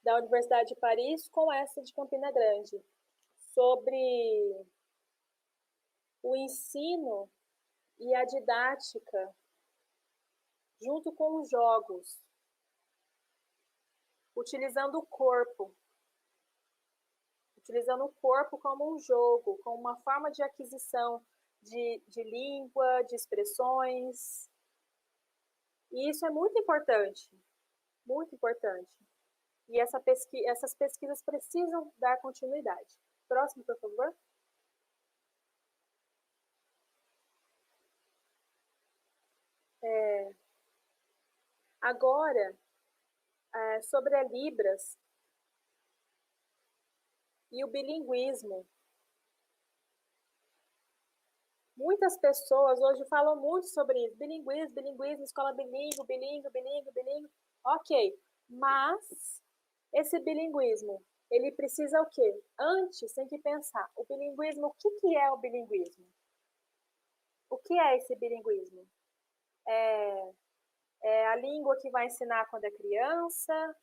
B: da Universidade de Paris com essa de Campina Grande, sobre o ensino e a didática junto com os jogos, utilizando o corpo como um jogo, como uma forma de aquisição de língua, de expressões. E isso é muito importante, muito importante. E essas pesquisas precisam dar continuidade. Próximo, por favor. Agora, sobre a Libras e o bilinguismo. Muitas pessoas hoje falam muito sobre isso. Bilinguismo, escola bilíngue. Ok, mas esse bilinguismo, ele precisa o quê? Antes, tem que pensar, o bilinguismo, o que é o bilinguismo? O que é esse bilinguismo? É a língua que vai ensinar quando é criança?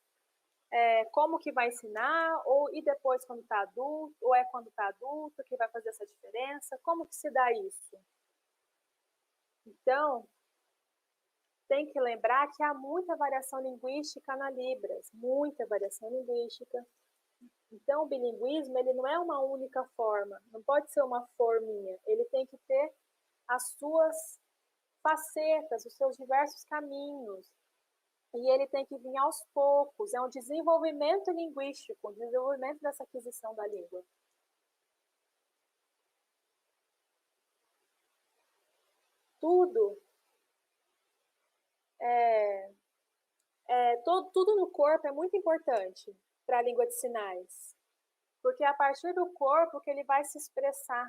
B: Como que vai ensinar? E depois quando está adulto? Ou é quando está adulto que vai fazer essa diferença? Como que se dá isso? Então, tem que lembrar que há muita variação linguística na Libras, muita variação linguística. Então, o bilinguismo, ele não é uma única forma, não pode ser uma forminha, ele tem que ter as suas facetas, os seus diversos caminhos, e ele tem que vir aos poucos, é um desenvolvimento linguístico, um desenvolvimento dessa aquisição da língua. Tudo no corpo é muito importante para a língua de sinais, porque é a partir do corpo que ele vai se expressar,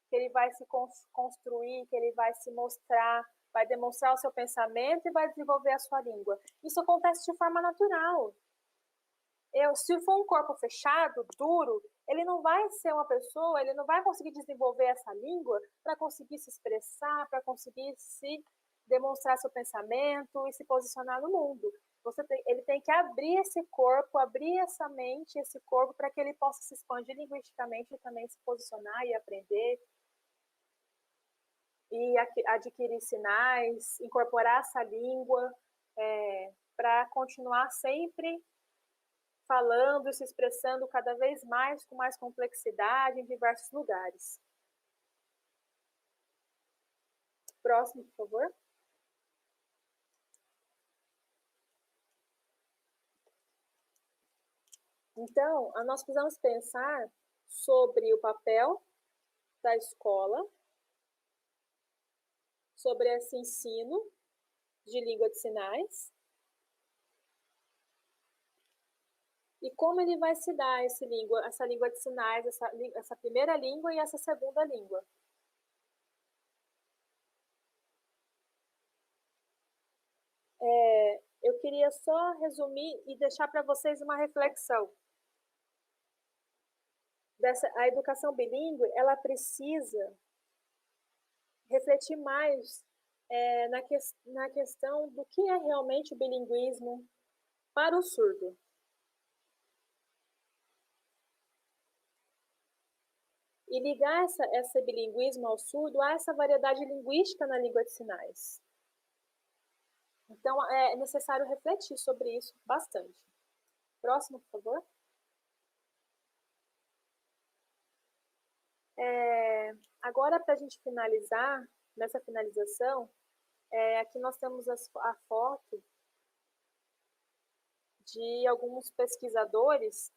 B: que ele vai se construir, que ele vai se mostrar, vai demonstrar o seu pensamento e vai desenvolver a sua língua. Isso acontece de forma natural. Se for um corpo fechado, duro, ele não vai ser uma pessoa, ele não vai conseguir desenvolver essa língua para conseguir se expressar, para conseguir se demonstrar seu pensamento e se posicionar no mundo. Ele tem que abrir esse corpo, abrir essa mente, esse corpo, para que ele possa se expandir linguisticamente e também se posicionar e aprender e adquirir sinais, incorporar essa língua para continuar sempre falando e se expressando cada vez mais, com mais complexidade, em diversos lugares. Próximo, por favor. Então, nós precisamos pensar sobre o papel da escola, sobre esse ensino de língua de sinais e como ele vai se dar essa língua de sinais, essa primeira língua e essa segunda língua. Eu queria só resumir e deixar para vocês uma reflexão. A educação bilíngue, ela precisa refletir mais na questão do que é realmente o bilinguismo para o surdo. E ligar esse bilinguismo ao surdo a essa variedade linguística na língua de sinais. Então, é necessário refletir sobre isso bastante. Próximo, por favor. Agora, para a gente finalizar, nessa finalização, aqui nós temos a foto de alguns pesquisadores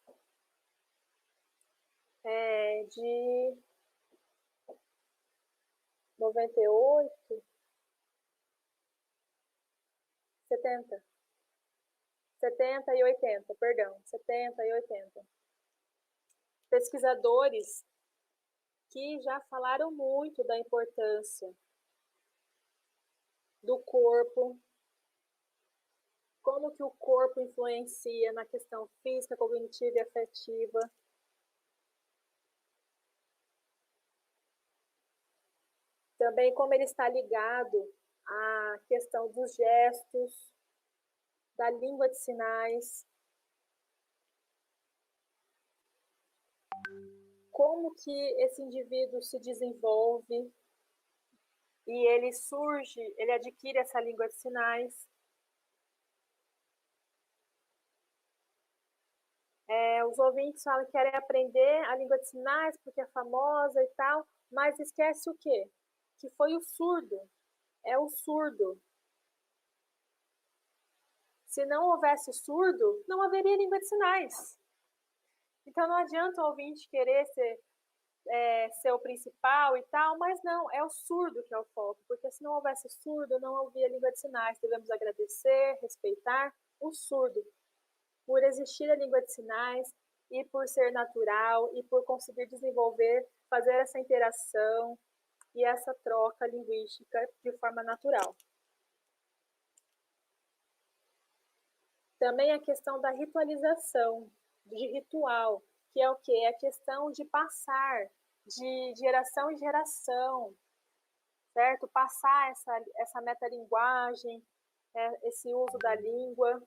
B: de 98, 70 e 80, perdão, 70 e 80. Pesquisadores que já falaram muito da importância do corpo, como que o corpo influencia na questão física, cognitiva e afetiva. Também como ele está ligado à questão dos gestos, da língua de sinais, como que esse indivíduo se desenvolve e ele surge, ele adquire essa língua de sinais. Os ouvintes falam que querem aprender a língua de sinais porque é famosa e tal, mas esquece o quê? Que foi o surdo, é o surdo. Se não houvesse surdo, não haveria língua de sinais. Então não adianta o ouvinte querer ser o principal e tal, mas não, é o surdo que é o foco, porque se não houvesse surdo, não havia língua de sinais. Devemos agradecer, respeitar o surdo, por existir a língua de sinais e por ser natural e por conseguir desenvolver, fazer essa interação e essa troca linguística de forma natural. Também a questão da ritualização, de ritual, que é o quê? É a questão de passar de geração em geração, certo? Passar essa metalinguagem, esse uso da língua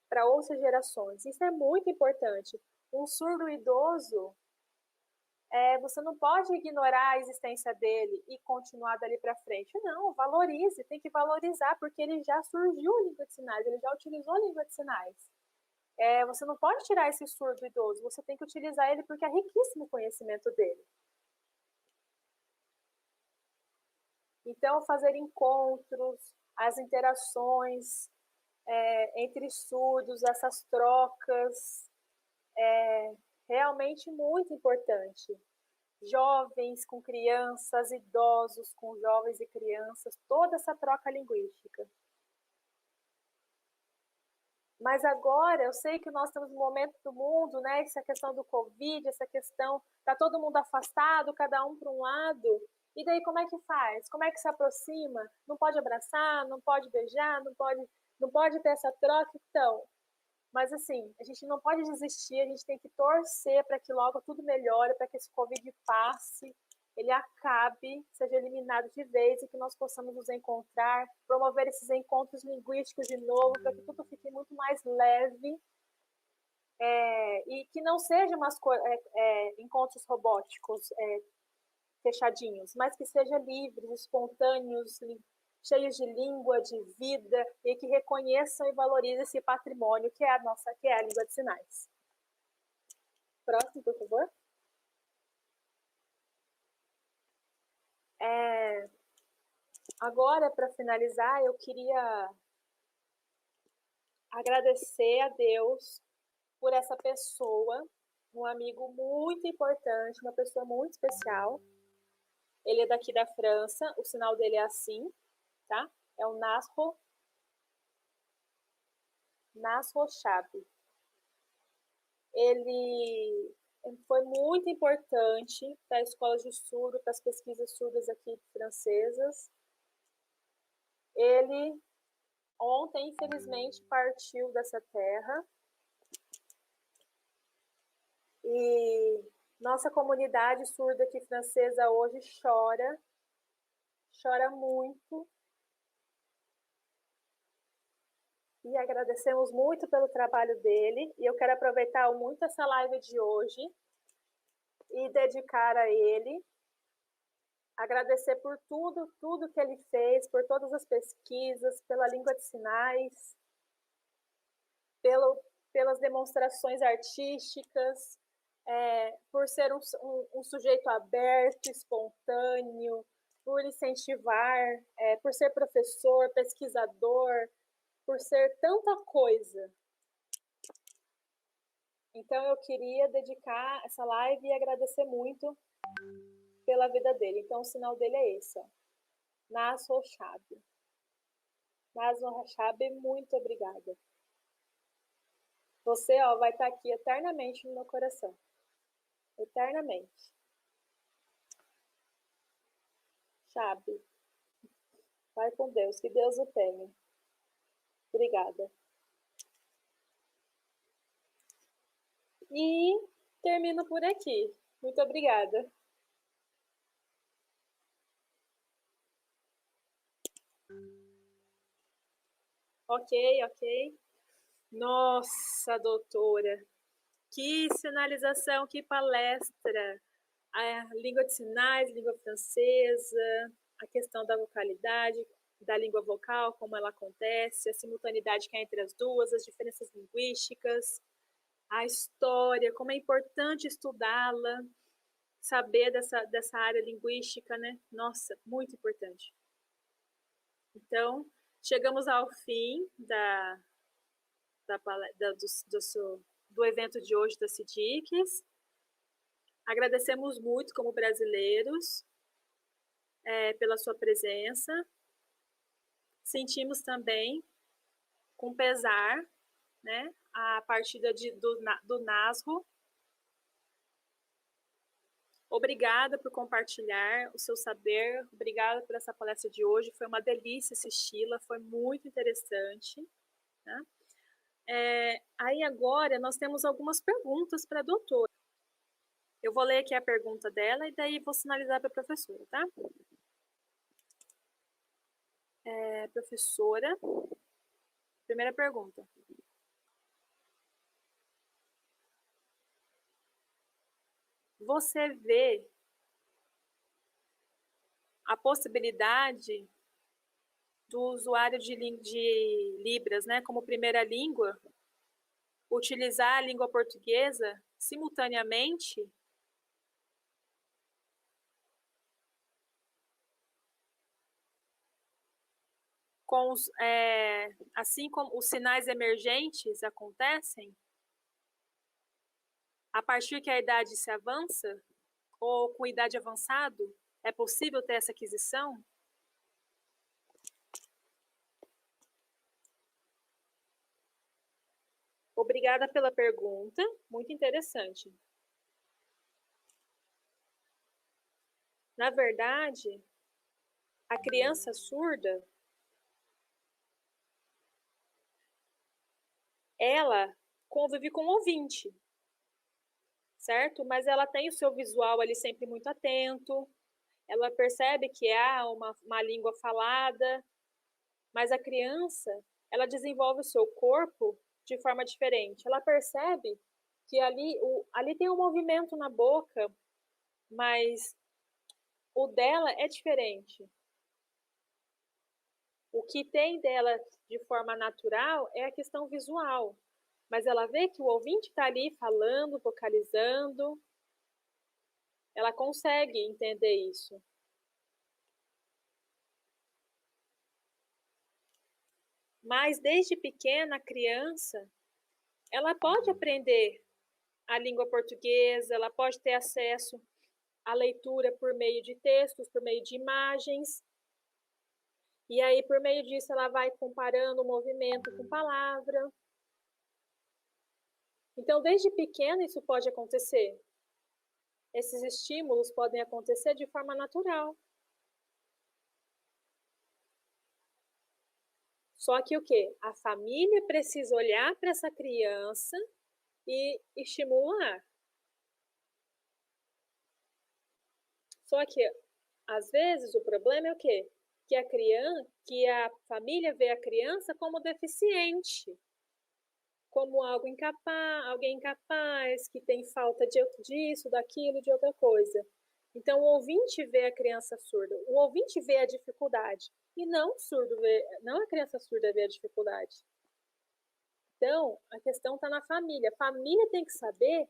B: para outras gerações. Isso é muito importante. Um surdo idoso, você não pode ignorar a existência dele e continuar dali para frente. Não, valorize, tem que valorizar, porque ele já surgiu a língua de sinais, ele já utilizou a língua de sinais. Você não pode tirar esse surdo idoso, você tem que utilizar ele porque é riquíssimo o conhecimento dele. Então, fazer encontros, as interações entre surdos, essas trocas, realmente muito importante. Jovens com crianças, idosos com jovens e crianças, toda essa troca linguística. Mas agora, eu sei que nós estamos no momento do mundo, né? Essa questão do Covid, essa questão, tá todo mundo afastado, cada um para um lado. E daí como é que faz? Como é que se aproxima? Não pode abraçar, não pode beijar, não pode ter essa troca, então. Mas assim, a gente não pode desistir, a gente tem que torcer para que logo tudo melhore, para que esse Covid passe, ele acabe, seja eliminado de vez e que nós possamos nos encontrar, promover esses encontros linguísticos de novo, para que tudo fique muito mais leve e que não sejam encontros robóticos fechadinhos, mas que sejam livres, espontâneos, cheios de língua, de vida, e que reconheçam e valorizem esse patrimônio que é a língua de sinais. Próximo, por favor. Agora, para finalizar, eu queria agradecer a Deus por essa pessoa, um amigo muito importante, uma pessoa muito especial. Ele é daqui da França, o sinal dele é assim, tá? É o Nasro Chabe. Ele foi muito importante para a escola de surdo, para as pesquisas surdas aqui francesas. Ele ontem, infelizmente, partiu dessa terra. E nossa comunidade surda aqui francesa hoje chora muito. E agradecemos muito pelo trabalho dele. E eu quero aproveitar muito essa live de hoje e dedicar a ele. Agradecer por tudo que ele fez, por todas as pesquisas, pela língua de sinais, pelas demonstrações artísticas, por ser um sujeito aberto, espontâneo, por incentivar, por ser professor, pesquisador, por ser tanta coisa. Então eu queria dedicar essa live e agradecer muito pela vida dele. Então o sinal dele é esse, ó. Nasro Chabe. Nasro Chabe, muito obrigada. Você, ó, vai estar aqui eternamente no meu coração. Eternamente. Chabe. Vai com Deus, que Deus o tenha. Obrigada. E termino por aqui. Muito obrigada. Ok, ok. Nossa, doutora, que sinalização, que palestra! A língua de sinais, língua francesa, a questão da vocalidade, da língua vocal, como ela acontece, a simultaneidade que há entre as duas, as diferenças linguísticas, a história, como é importante estudá-la, saber dessa área linguística, né? Nossa, muito importante. Então, chegamos ao fim do evento de hoje da CIDICS. Agradecemos muito como brasileiros pela sua presença. Sentimos também, com pesar, né, a partida do NASRO. Obrigada por compartilhar o seu saber, obrigada por essa palestra de hoje, foi uma delícia assisti-la, foi muito interessante. Né? Aí agora nós temos algumas perguntas para a doutora. Eu vou ler aqui a pergunta dela e daí vou sinalizar para a professora, tá? Professora, primeira pergunta. Você vê a possibilidade do usuário de Libras, né, como primeira língua, utilizar a língua portuguesa simultaneamente com assim como os sinais emergentes acontecem, a partir que a idade se avança, ou com idade avançada, é possível ter essa aquisição? Obrigada pela pergunta, muito interessante. Na verdade, a criança surda, ela convive com o ouvinte, certo? Mas ela tem o seu visual ali sempre muito atento, ela percebe que há uma língua falada, mas a criança, ela desenvolve o seu corpo de forma diferente. Ela percebe que ali tem um movimento na boca, mas o dela é diferente. O que tem dela de forma natural é a questão visual, mas ela vê que o ouvinte está ali falando, vocalizando, ela consegue entender isso. Mas desde pequena, a criança, ela pode aprender a língua portuguesa, ela pode ter acesso à leitura por meio de textos, por meio de imagens. E aí, por meio disso, ela vai comparando o movimento com palavra. Então, desde pequena, isso pode acontecer. Esses estímulos podem acontecer de forma natural. Só que o quê? A família precisa olhar para essa criança e estimular. Só que, às vezes, o problema é o quê? Que a família vê a criança como deficiente, como alguém incapaz, que tem falta disso, daquilo, de outra coisa. Então, o ouvinte vê a criança surda, o ouvinte vê a dificuldade, e não a criança surda vê a dificuldade. Então, a questão está na família. A família tem que saber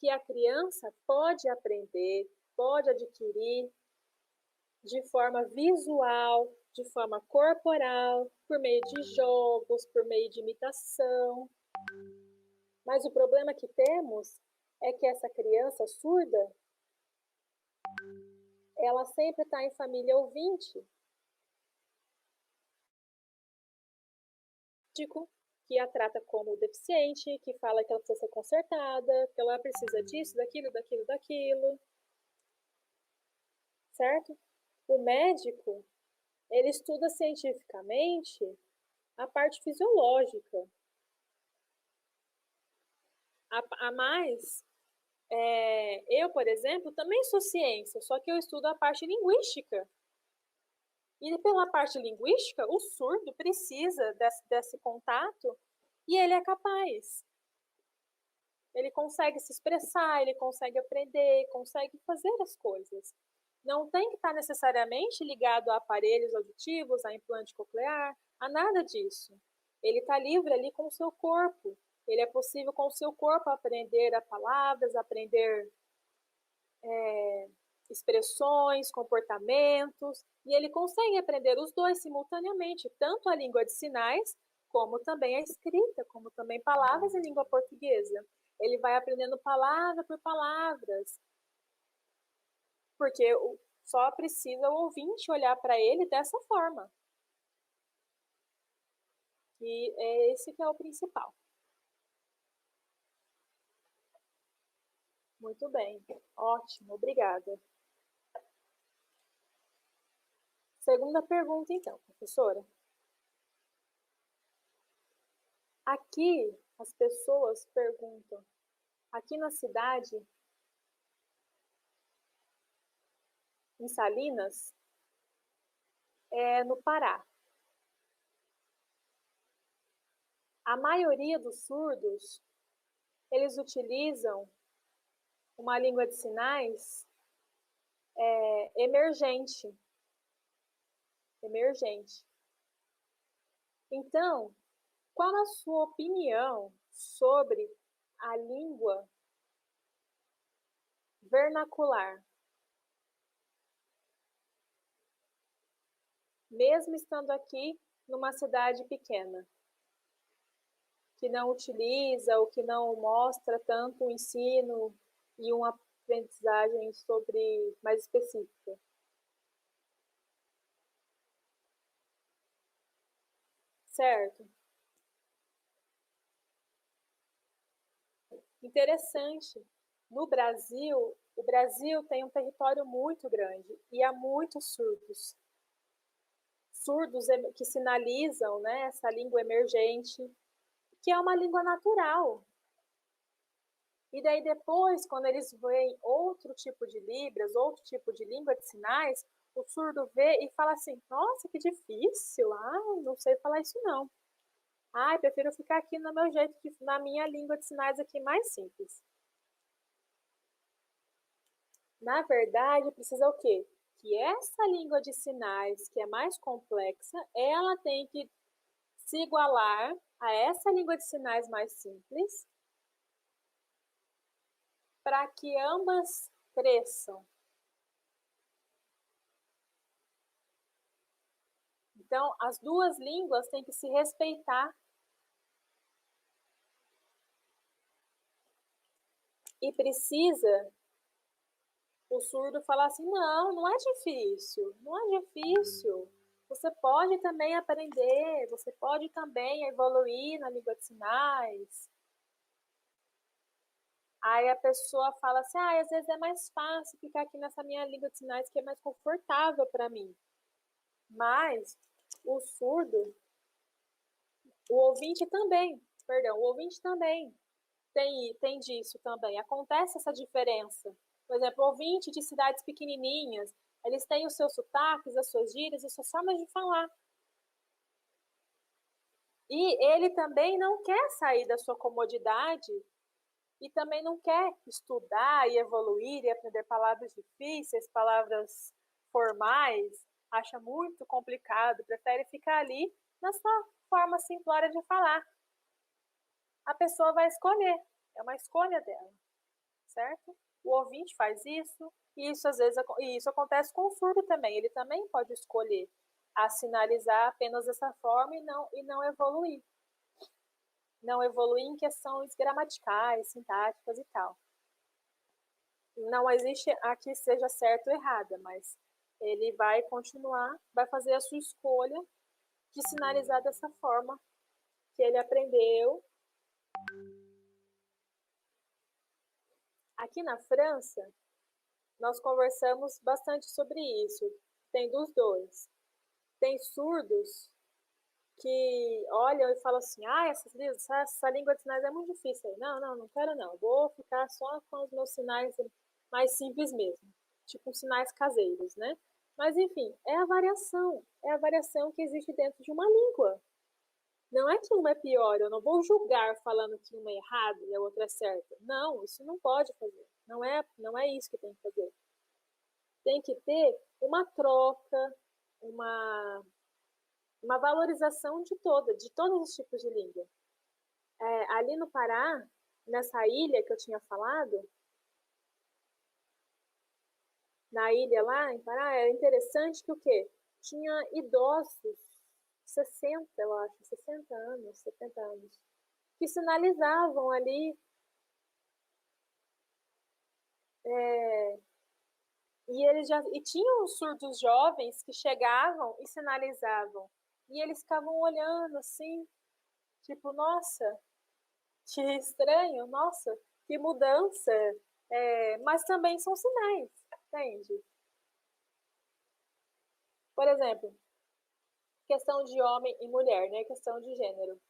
B: que a criança pode aprender, pode adquirir de forma visual, de forma corporal, por meio de jogos, por meio de imitação. Mas o problema que temos é que essa criança surda, ela sempre está em família ouvinte, que a trata como deficiente, que fala que ela precisa ser consertada, que ela precisa disso, daquilo, certo? O médico, ele estuda cientificamente a parte fisiológica. A mais, eu, por exemplo, também sou ciência, só que eu estudo a parte linguística. E pela parte linguística, o surdo precisa desse contato e ele é capaz. Ele consegue se expressar, ele consegue aprender, consegue fazer as coisas. Não tem que estar necessariamente ligado a aparelhos auditivos, a implante coclear, a nada disso. Ele está livre ali com o seu corpo. Ele é possível com o seu corpo aprender a palavras, aprender expressões, comportamentos, e ele consegue aprender os dois simultaneamente, tanto a língua de sinais, como também a escrita, como também palavras em língua portuguesa. Ele vai aprendendo palavra por palavras, porque só precisa o ouvinte olhar para ele dessa forma. E é esse que é o principal. Muito bem, ótimo, obrigada. Segunda pergunta, então, professora. Aqui as pessoas perguntam, aqui na cidade, em Salinas, no Pará. A maioria dos surdos, eles utilizam uma língua de sinais emergente. Então, qual a sua opinião sobre a língua vernacular? Mesmo estando aqui numa cidade pequena, que não utiliza ou que não mostra tanto o ensino e uma aprendizagem sobre mais específica. Certo? Interessante. No Brasil, o Brasil tem um território muito grande e há muitos surdos. Surdos que sinalizam, né, essa língua emergente, que é uma língua natural. E daí depois, quando eles veem outro tipo de libras, outro tipo de língua de sinais, o surdo vê e fala assim, nossa, que difícil, não sei falar isso não. Prefiro ficar aqui no meu jeito, na minha língua de sinais aqui mais simples. Na verdade, precisa o quê? Que essa língua de sinais, que é mais complexa, ela tem que se igualar a essa língua de sinais mais simples, para que ambas cresçam. Então, as duas línguas têm que se respeitar. E precisa o surdo falar assim, não é difícil, não é difícil. Você pode também aprender, você pode também evoluir na língua de sinais. Aí a pessoa fala assim, às vezes é mais fácil ficar aqui nessa minha língua de sinais que é mais confortável para mim. Mas o surdo, o ouvinte também tem disso também. Acontece essa diferença. Por exemplo, ouvinte de cidades pequenininhas, eles têm os seus sotaques, as suas gírias, as suas formas de falar. E ele também não quer sair da sua comodidade e também não quer estudar e evoluir e aprender palavras difíceis, palavras formais, acha muito complicado, prefere ficar ali na sua forma simplória de falar. A pessoa vai escolher, é uma escolha dela, certo? O ouvinte faz isso, e isso às vezes isso acontece com o surdo também, ele também pode escolher a sinalizar apenas dessa forma e não evoluir. Não evoluir em questões gramaticais, sintáticas e tal. Não existe a que seja certo ou errada, mas ele vai continuar, vai fazer a sua escolha de sinalizar dessa forma que ele aprendeu. Aqui na França, nós conversamos bastante sobre isso. Tem dos dois. Tem surdos que olham e falam assim, essa língua de sinais é muito difícil. Não quero não. Vou ficar só com os meus sinais mais simples mesmo. Tipo sinais caseiros, né? Mas, enfim, é a variação que existe dentro de uma língua. Não é que uma é pior, eu não vou julgar falando que uma é errada e a outra é certa. Não, isso não pode fazer. Não é isso que tem que fazer. Tem que ter uma troca, uma, uma valorização de todos os tipos de língua. Ali no Pará, nessa ilha que eu tinha falado, na ilha lá em Pará, era interessante que o quê? Tinha idosos, 60, eu acho, 60 anos, 70 anos, que sinalizavam ali, é, e tinham os surdos jovens que chegavam e sinalizavam. E eles ficavam olhando assim, tipo, nossa, que estranho, nossa, que mudança. Mas também são sinais, entende? Por exemplo, questão de homem e mulher, né? Questão de gênero.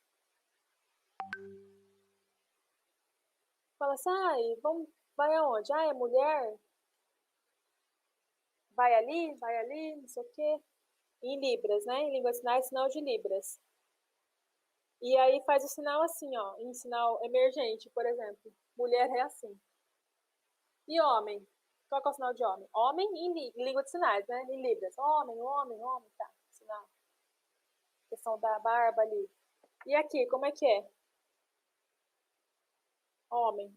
B: Fala assim, vamos, vai aonde? É mulher? Vai ali, não sei o quê. Em Libras, né? Em língua de sinais, sinal de Libras. E aí faz o sinal assim, ó, em sinal emergente, por exemplo. Mulher é assim. E homem? Qual é o sinal de homem? Homem em língua de sinais, né? Em Libras. Homem, tá. Sinal. Questão da barba ali. E aqui, como é que é? Homem.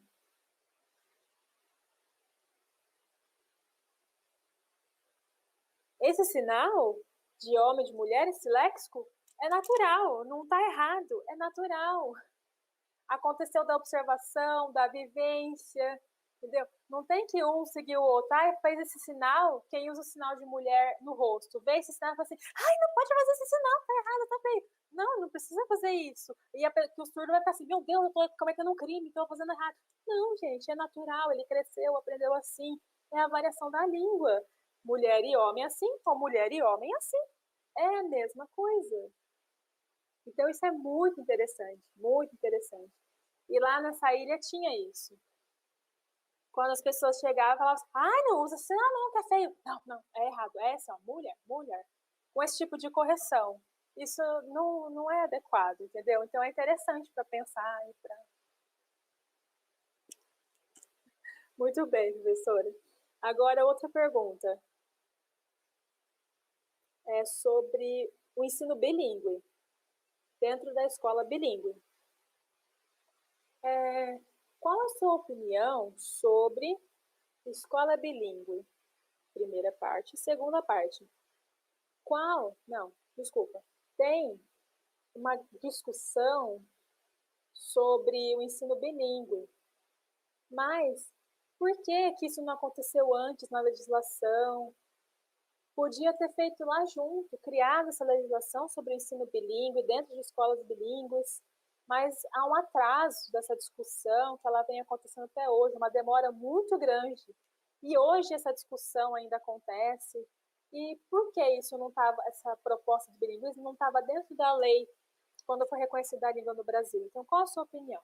B: Esse sinal de homem, de mulher, esse léxico, é natural, não está errado, é natural. Aconteceu da observação, da vivência, entendeu? Não tem que um seguir o outro. Fez esse sinal, quem usa o sinal de mulher no rosto, vê esse sinal e fala assim, não pode fazer esse sinal, tá errado, tá feio. Não, não precisa fazer isso. E que o surdo vai ficar assim, meu Deus, eu tô cometendo um crime, tô fazendo errado. Não, gente, é natural, ele cresceu, aprendeu assim. É a variação da língua. Mulher e homem assim, então mulher e homem assim. É a mesma coisa. Então isso é muito interessante, muito interessante. E lá nessa ilha tinha isso. Quando as pessoas chegavam, falavam assim, não usa assim, não, tá feio. Não, não, é errado. É assim, ó, mulher, mulher. Com esse tipo de correção. Isso não é adequado, entendeu? Então é interessante para pensar. Muito bem, professora. Agora, outra pergunta. É sobre o ensino bilíngue, dentro da escola bilíngue. Qual a sua opinião sobre escola bilíngue? Primeira parte. Segunda parte. Não, desculpa. Tem uma discussão sobre o ensino bilíngue, mas por que isso não aconteceu antes na legislação? Podia ter feito lá junto, criado essa legislação sobre o ensino bilíngue dentro de escolas bilíngues, mas há um atraso dessa discussão que ela vem acontecendo até hoje, uma demora muito grande. E hoje essa discussão ainda acontece. E por que isso não estava, essa proposta de bilinguismo não estava dentro da lei quando foi reconhecida a língua no Brasil? Então, qual a sua opinião?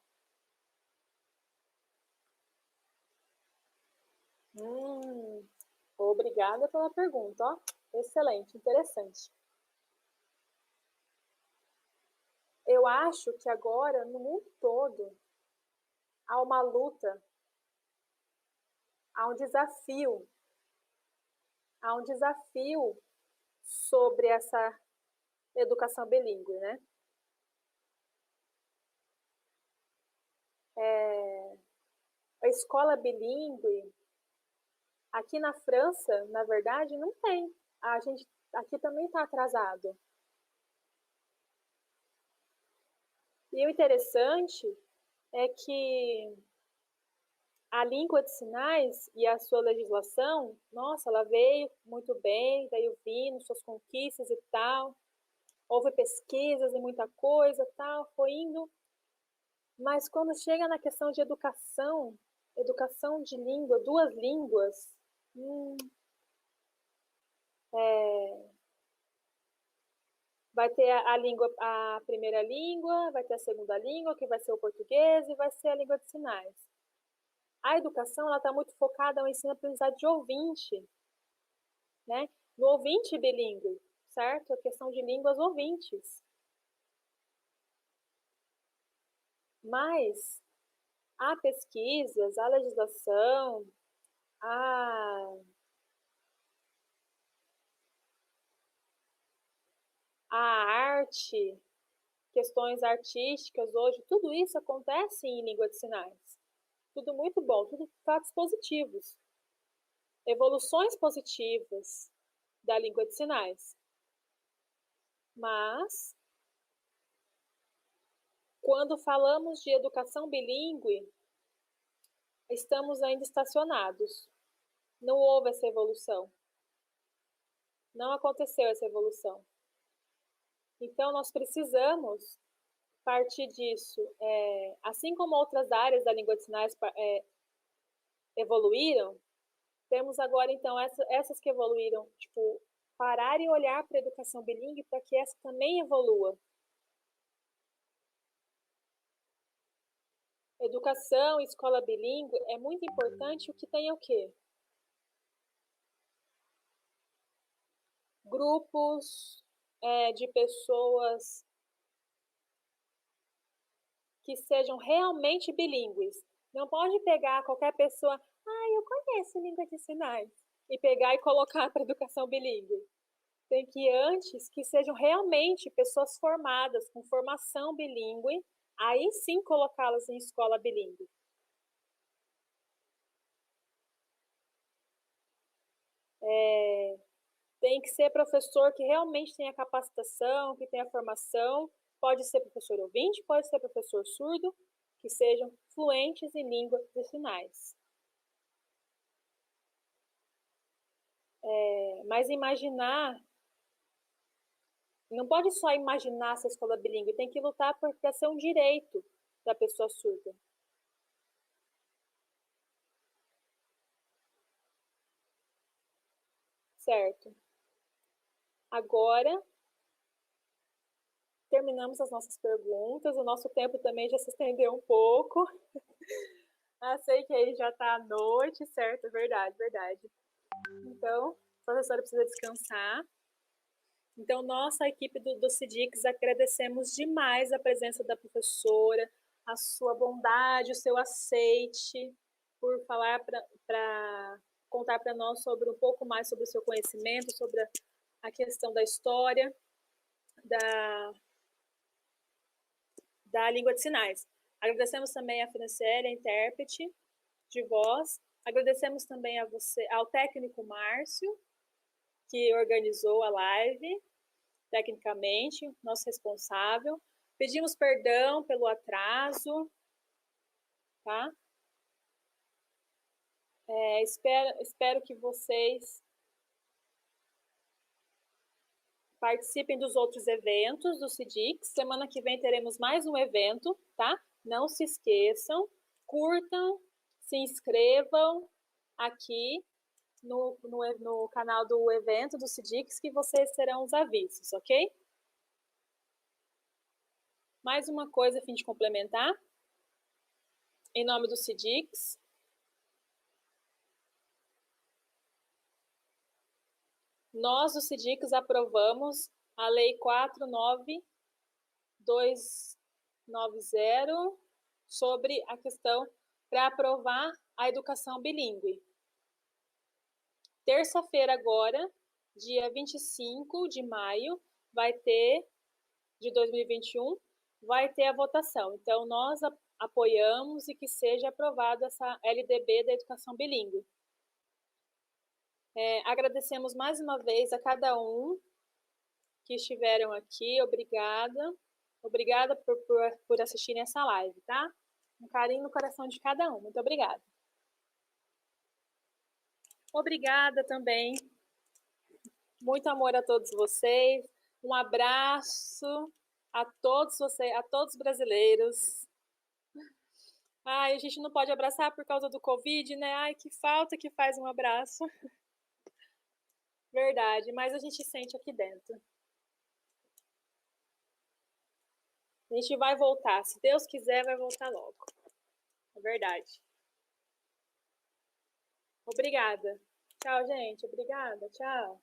B: Obrigada pela pergunta, ó. Excelente, interessante. Eu acho que agora, no mundo todo, há uma luta, há um desafio, há um desafio sobre essa educação bilíngue, né? A escola bilíngue, aqui na França, na verdade, não tem. A gente aqui também está atrasado. E o interessante é que a língua de sinais e a sua legislação, nossa, ela veio muito bem, veio vindo, suas conquistas e tal. Houve pesquisas e muita coisa, tal, foi indo. Mas quando chega na questão de educação, educação de língua, duas línguas, vai ter a língua, a primeira língua, vai ter a segunda língua, que vai ser o português, e vai ser a língua de sinais. A educação ela está muito focada no ensino-aprendizagem de ouvinte, né? no ouvinte bilíngue, certo? A questão de línguas ouvintes. Mas há pesquisas, há legislação, há arte, questões artísticas hoje, tudo isso acontece em língua de sinais. Tudo muito bom, tudo fatos positivos. Evoluções positivas da língua de sinais. Mas, quando falamos de educação bilíngue, estamos ainda estacionados. Não houve essa evolução. Não aconteceu essa evolução. Então, nós precisamos partir disso. Assim como outras áreas da língua de sinais evoluíram, temos agora, então, essas que evoluíram, tipo, parar e olhar para a educação bilíngue para que essa também evolua. Educação, escola bilíngue, é muito importante o que tem o quê? Grupos de pessoas que sejam realmente bilíngues. Não pode pegar qualquer pessoa, eu conheço língua de sinais, e pegar e colocar para educação bilíngue. Tem que antes que sejam realmente pessoas formadas, com formação bilíngue, aí sim colocá-las em escola bilíngue. Tem que ser professor que realmente tenha capacitação, que tenha formação. Pode ser professor ouvinte, pode ser professor surdo, que sejam fluentes em língua de sinais. Mas imaginar, não pode só imaginar essa escola bilíngue, tem que lutar para ser um direito da pessoa surda. Certo. Agora, terminamos as nossas perguntas, o nosso tempo também já se estendeu um pouco. Sei que aí já está à noite, certo? Verdade, verdade. Então, a professora precisa descansar. Então, nossa equipe do CIDICS, agradecemos demais a presença da professora, a sua bondade, o seu aceite, por falar para contar para nós sobre um pouco mais sobre o seu conhecimento, sobre a questão da história, da língua de sinais. Agradecemos também a Franciele, a intérprete de voz. Agradecemos também a você, ao técnico Márcio, que organizou a live, tecnicamente, nosso responsável. Pedimos perdão pelo atraso, tá? Espero que vocês participem dos outros eventos do CIDICS. Semana que vem teremos mais um evento, tá? Não se esqueçam, curtam, se inscrevam aqui no canal do evento do CIDICS, que vocês terão os avisos, ok? Mais uma coisa a fim de complementar. Em nome do CIDICS, nós do CIDICS aprovamos a Lei 49290 sobre a questão para aprovar a educação bilíngue. Terça-feira agora, dia 25 de maio, de 2021, vai ter a votação. Então, nós apoiamos e que seja aprovada essa LDB da educação bilíngue. Agradecemos mais uma vez a cada um que estiveram aqui. Obrigada. Obrigada por assistirem essa live, tá? Um carinho no coração de cada um. Muito obrigada. Obrigada também. Muito amor a todos vocês. Um abraço a todos vocês, a todos os brasileiros. A gente não pode abraçar por causa do Covid, né? Que falta que faz um abraço. Verdade, mas a gente sente aqui dentro. A gente vai voltar. Se Deus quiser, vai voltar logo. É verdade. Obrigada. Tchau, gente. Obrigada. Tchau.